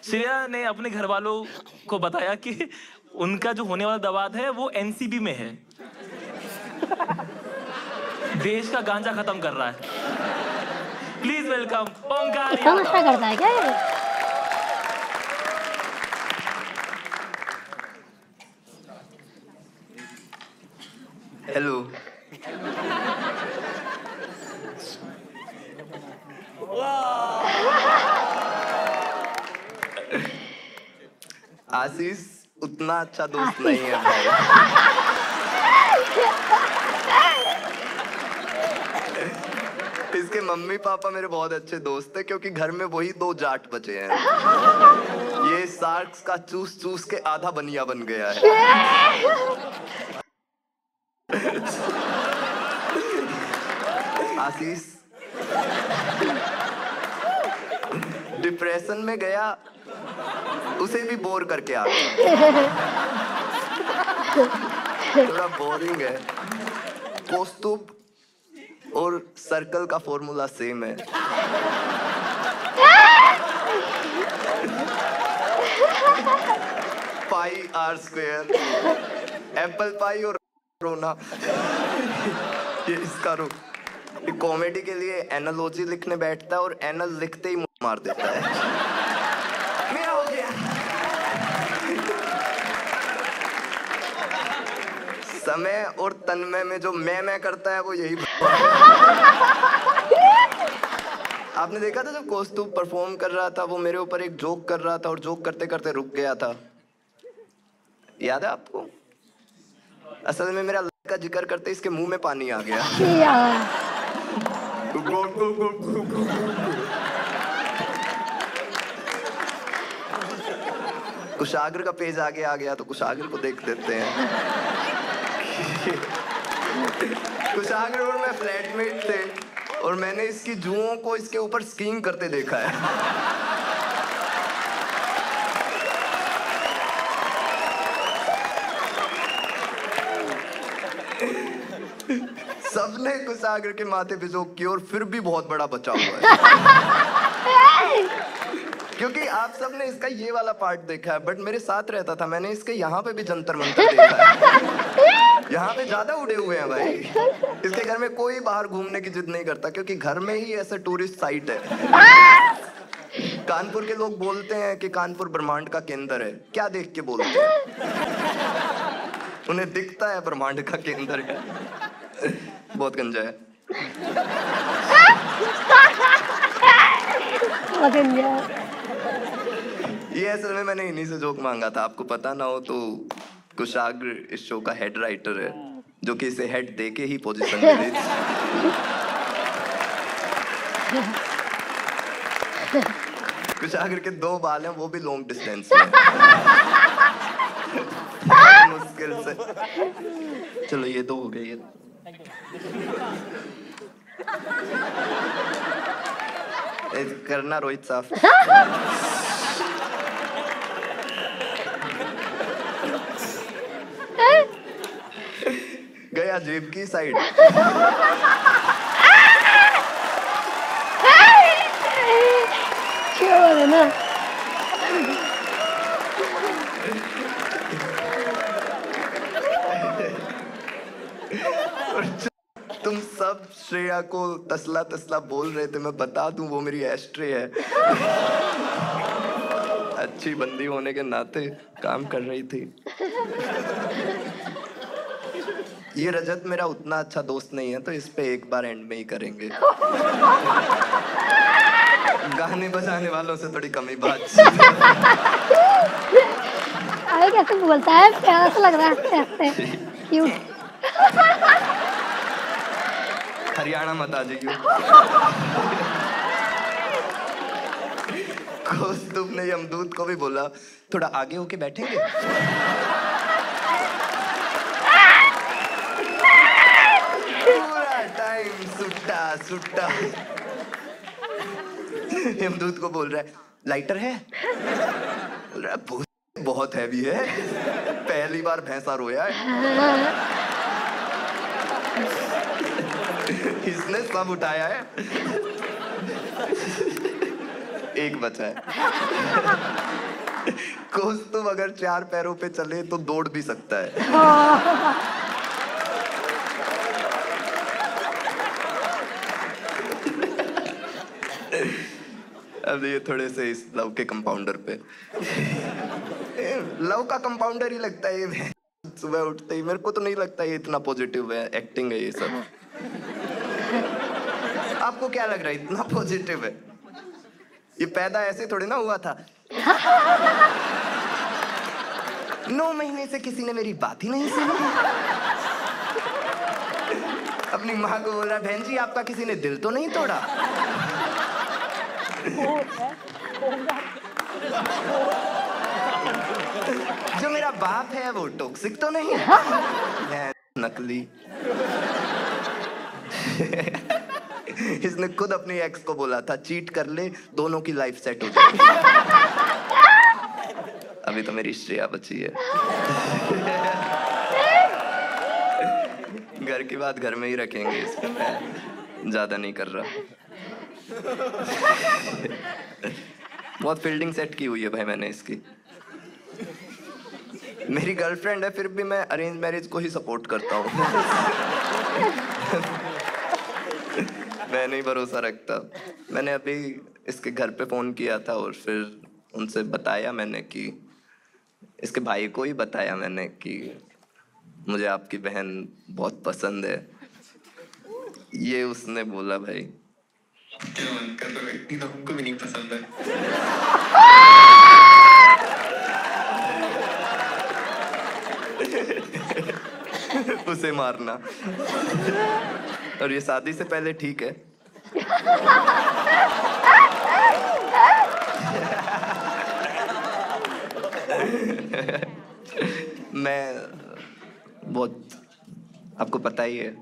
श्रेया ने अपने घर वालों को बताया कि उनका जो होने वाला दवाद है वो एनसीबी में है, देश का गांजा खत्म कर रहा है। प्लीज वेलकम ओंकार
इतना नशा करता है क्या ये?
हेलो, आशीष उतना अच्छा दोस्त नहीं है भाई। इसके मम्मी पापा मेरे बहुत अच्छे दोस्त है, क्योंकि घर में वही 2 जाट बचे हैं। ये शार्क्स का चूस चूस के आधा बनिया बन गया है। आशीष डिप्रेशन में गया, उसे भी बोर करके आ गया। थोड़ा बोरिंग है। कौस्तुभ और सर्कल का फॉर्मूला सेम है। पाई आर स्क्वायर, एप्पल पाई और रोना। ये इसका रुख कॉमेडी के लिए एनालॉजी लिखने बैठता है और एनल लिखते ही मुंह मार देता है। मेरा हो गया। समय और तन्मय में जो मैं करता है वो यही। आपने देखा था जब कौस्तुभ परफॉर्म कर रहा था, वो मेरे ऊपर एक जोक कर रहा था और जोक करते करते रुक गया था, याद है आपको? असल में मेरा का जिक्र करते इसके मुंह में पानी आ गया। कुशाग्र का पेज आगे आ गया तो कुशाग्र को देख देते हैं। कुशाग्र और मैं फ्लैटमेट थे और मैंने इसकी जुओं को इसके ऊपर स्कीइंग करते देखा है। सबने कुशाग्र के माथे पे जोक किया और फिर भी बहुत बड़ा बचा हुआ है। क्योंकि आप सबने इसका ये वाला पार्ट देखा है, बट मेरे साथ रहता था, मैंने इसके यहाँ पे भी जंतर मंतर देखा है। यहाँ पे ज्यादा उड़े हुए हैं भाई। इसके घर में कोई बाहर घूमने की जिद नहीं करता, क्योंकि घर में ही ऐसा टूरिस्ट साइट है। कानपुर के लोग बोलते हैं कि कानपुर ब्रह्मांड का केंद्र है। क्या देख के बोलते हैं? उन्हें दिखता है ब्रह्मांड का केंद्र है। बहुत गंजा है।
बहुत गंजा।
ये असल में मैंने इन्हीं से जोक मांगा था। आपको पता ना हो तो कुशाग्र इस शो का हेड राइटर है, जो कि इसे हेड दे के ही पोजीशन मिली। कुशाग्र के 2 बाल हैं, वो भी लॉन्ग डिस्टेंस में। मुश्किल से। चलो ये 2 हो गए। ये करना रोहित साफ। गया जेब की साइड।
श्योर है ना?
तुम सब श्रेया को तसला तसला बोल रहे थे। मैं बता दूं वो मेरी एस्ट्रे है। अच्छी बंदी होने के नाते काम कर रही थी। ये रजत मेरा उतना अच्छा दोस्त नहीं है, तो इस पे एक बार एंड में ही करेंगे। गाने बजाने वालों से थोड़ी कमी बात।
अरे कैसे बोलता है, प्यारा सा लग रहा है ऐसे। क्यूट।
हरियाणा मत आ जाइयो। कौस्तुभ ने यमदूत को भी बोला थोड़ा आगे होके बैठेंगे। पूरा टाइम सुट्टा सुट्टा। यमदूत को बोल रहा है लाइटर है? बोल रहा है बहुत हैवी है, पहली बार भैंसा रोया है। इसने सब उठाया है, एक बचा है। कौस्तुभ अगर 4 पैरों पे चले तो दौड़ भी सकता है। अब ये थोड़े से इस लव के कंपाउंडर पे। लव का कंपाउंडर ही लगता है ये। सुबह उठते ही मेरे को तो नहीं लगता ये इतना पॉजिटिव है। एक्टिंग है ये सब। आपको क्या लग रहा है इतना पॉजिटिव है? ये पैदा ऐसे थोड़ी ना हुआ था। 9 महीने से किसी ने मेरी बात ही नहीं सुनी। अपनी माँ को बोल रहा बहन जी आपका किसी ने दिल तो नहीं तोड़ा? जो मेरा बाप है वो टॉक्सिक तो नहीं है? नकली। इसने खुद अपनी एक्स को बोला था चीट कर ले, दोनों की लाइफ सेट हो जाएगी। अभी तो मेरी श्रेया बची है। घर की बात घर में ही रखेंगे, इसमें मैं ज्यादा नहीं कर रहा। बहुत फील्डिंग सेट की हुई है भाई मैंने इसकी। मेरी गर्लफ्रेंड है फिर भी मैं अरेंज मैरिज को ही सपोर्ट करता हूँ। मैं नहीं भरोसा रखता। मैंने अभी इसके घर पे फोन किया था और फिर उनसे बताया मैंने कि इसके भाई को ही बताया मैंने कि मुझे आपकी बहन बहुत पसंद है। ये उसने बोला भाई क्या मन कर रहा है, इतनी तो हमको भी नहीं पसंद है। उसे मारना। और ये शादी से पहले ठीक है। मैं बहुत, आपको पता ही है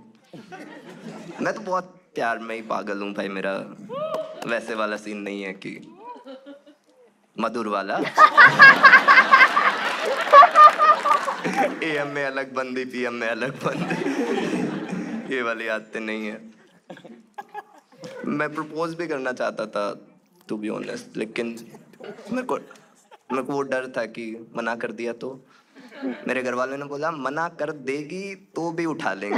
मैं तो बहुत प्यार में ही पागल हूँ भाई। मेरा वैसे वाला सीन नहीं है कि मधुर वाला। AM में अलग बंदी, PM में अलग बंदी, ये वाली आदतें नहीं है। मैं प्रपोज भी करना चाहता था टू बी ऑनेस्ट, लेकिन मेरे को वो डर था कि मना कर दिया तो मेरे घर वालों ने बोला मना कर देगी तो भी उठा लेंगे।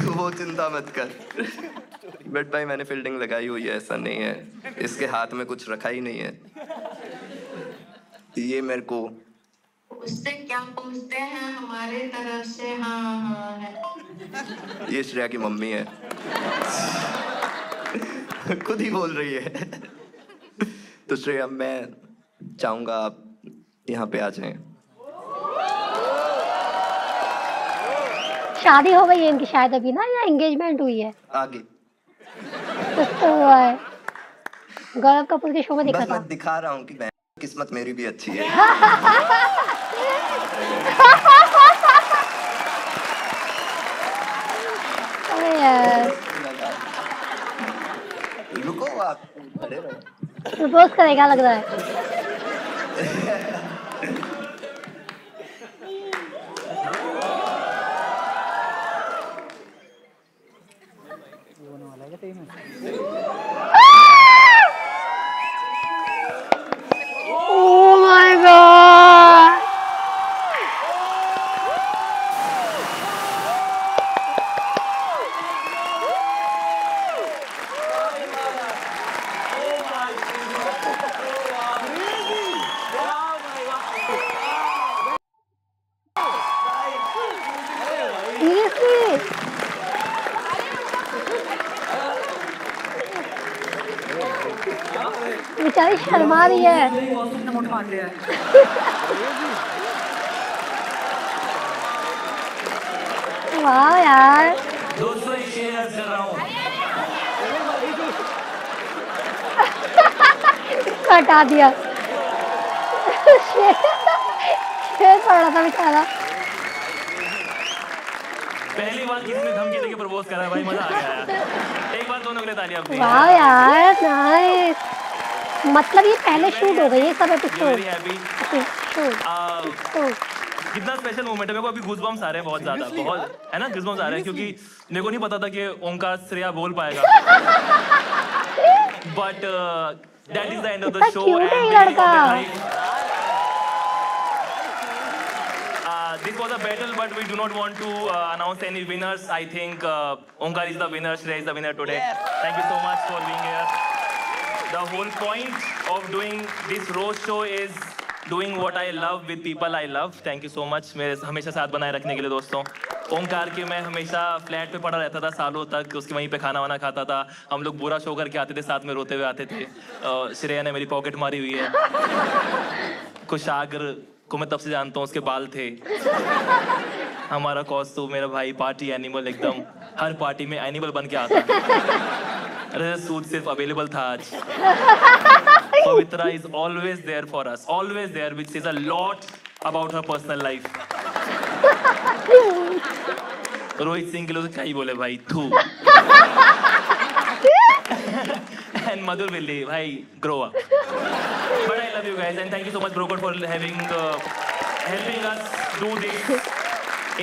तो वो चिंता मत कर। बट भाई मैंने फील्डिंग लगाई हुई है, ऐसा नहीं है, इसके हाथ में कुछ रखा ही नहीं है। ये मेरे को
उससे क्या पूछते हैं हमारे तरफ से? हाँ हाँ है।
ये श्रेया की मम्मी है। खुद ही बोल रही है। तो श्रेया, मैं चाहूंगा आप यहाँ पे आ जाएं।
शादी हो गई है इनकी शायद अभी ना, या एंगेजमेंट हुई है?
आगे
कुछ तो हुआ है, गौरव कपूर के शो में दिखा
बस
था।
मैं दिखा रहा हूँ कि मैं किस्मत मेरी भी अच्छी है।
अरे यार,
रुको आप, खड़े रहो।
प्रपोज करेगा लग रहा है। Oh my God! Seriously? बेचारी शर्मा रही है। वाह यार,
दोस्तों एक शेर अर्ज कर रहा हूँ।
हटा दिया। शेर पड़ रहा था बेचारा।
पहली बार किसी ने धमकी देके प्रपोज करा भाई, मजा आ गया यार। एक बार दोनों के लिए तालियां अपनी।
वाह यार, नाइस। मतलब ये पहले शूट हो गई है सब एपिसोड।
Very happy. कितना स्पेशल मोमेंट है, मेरे को अभी गूज़बम्स आ रहे हैं बहुत ज्यादा, बहुत है ना, गूज़बम्स आ रहे हैं क्योंकि मेरे को नहीं पता था कि ओंकार श्रेया बोल पाएगा। But that is the end of the show this was a battle, but we do not want to announce any winners. I think Onkar is the winner, Shreya is the winner today. Thank you so much for being here. The whole point of doing this roast show is doing what I love with people I love. Thank you so much. मेरे हमेशा साथ बनाए रखने के लिए दोस्तों। ओंकार के मैं हमेशा फ्लैट पे पड़ा रहता था सालों तक, उसके वहीं पे खाना वाना खाता था, हम लोग बुरा शो करके आते थे, साथ में रोते हुए आते थे। श्रेया ने मेरी पॉकेट मारी हुई है। कुशाग्र को मैं तब से जानता हूँ, उसके बाल थे। हमारा कॉस्ट्यूम, मेरा भाई पार्टी एनिमल, एकदम हर पार्टी में एनिमल बन के आता। अरे सूट सिर्फ अवेलेबल था आज। पवित्रा is always there for us, always there, which says a lot about her personal life. Rohit Singh के लोग क्या ही बोले भाई, थू। And Madhur Villi, भाई grow up. But I love you guys and thank you so much Brocode for having helping us do this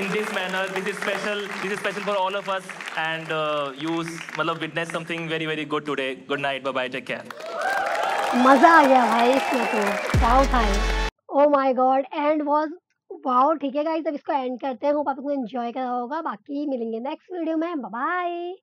in this manner. This is special for all of us and you मतलब witness something very very good today. Good night, bye bye, take care.
मजा आ गया भाई इसमें तो, wow था ये। Oh my God, and was wow. ठीक है गाइस, अब इसको एंड करते हैं। होप आप लोगों ने एंजॉय करा होगा। बाकी मिलेंगे नेक्स्ट वीडियो में, बाय बाय।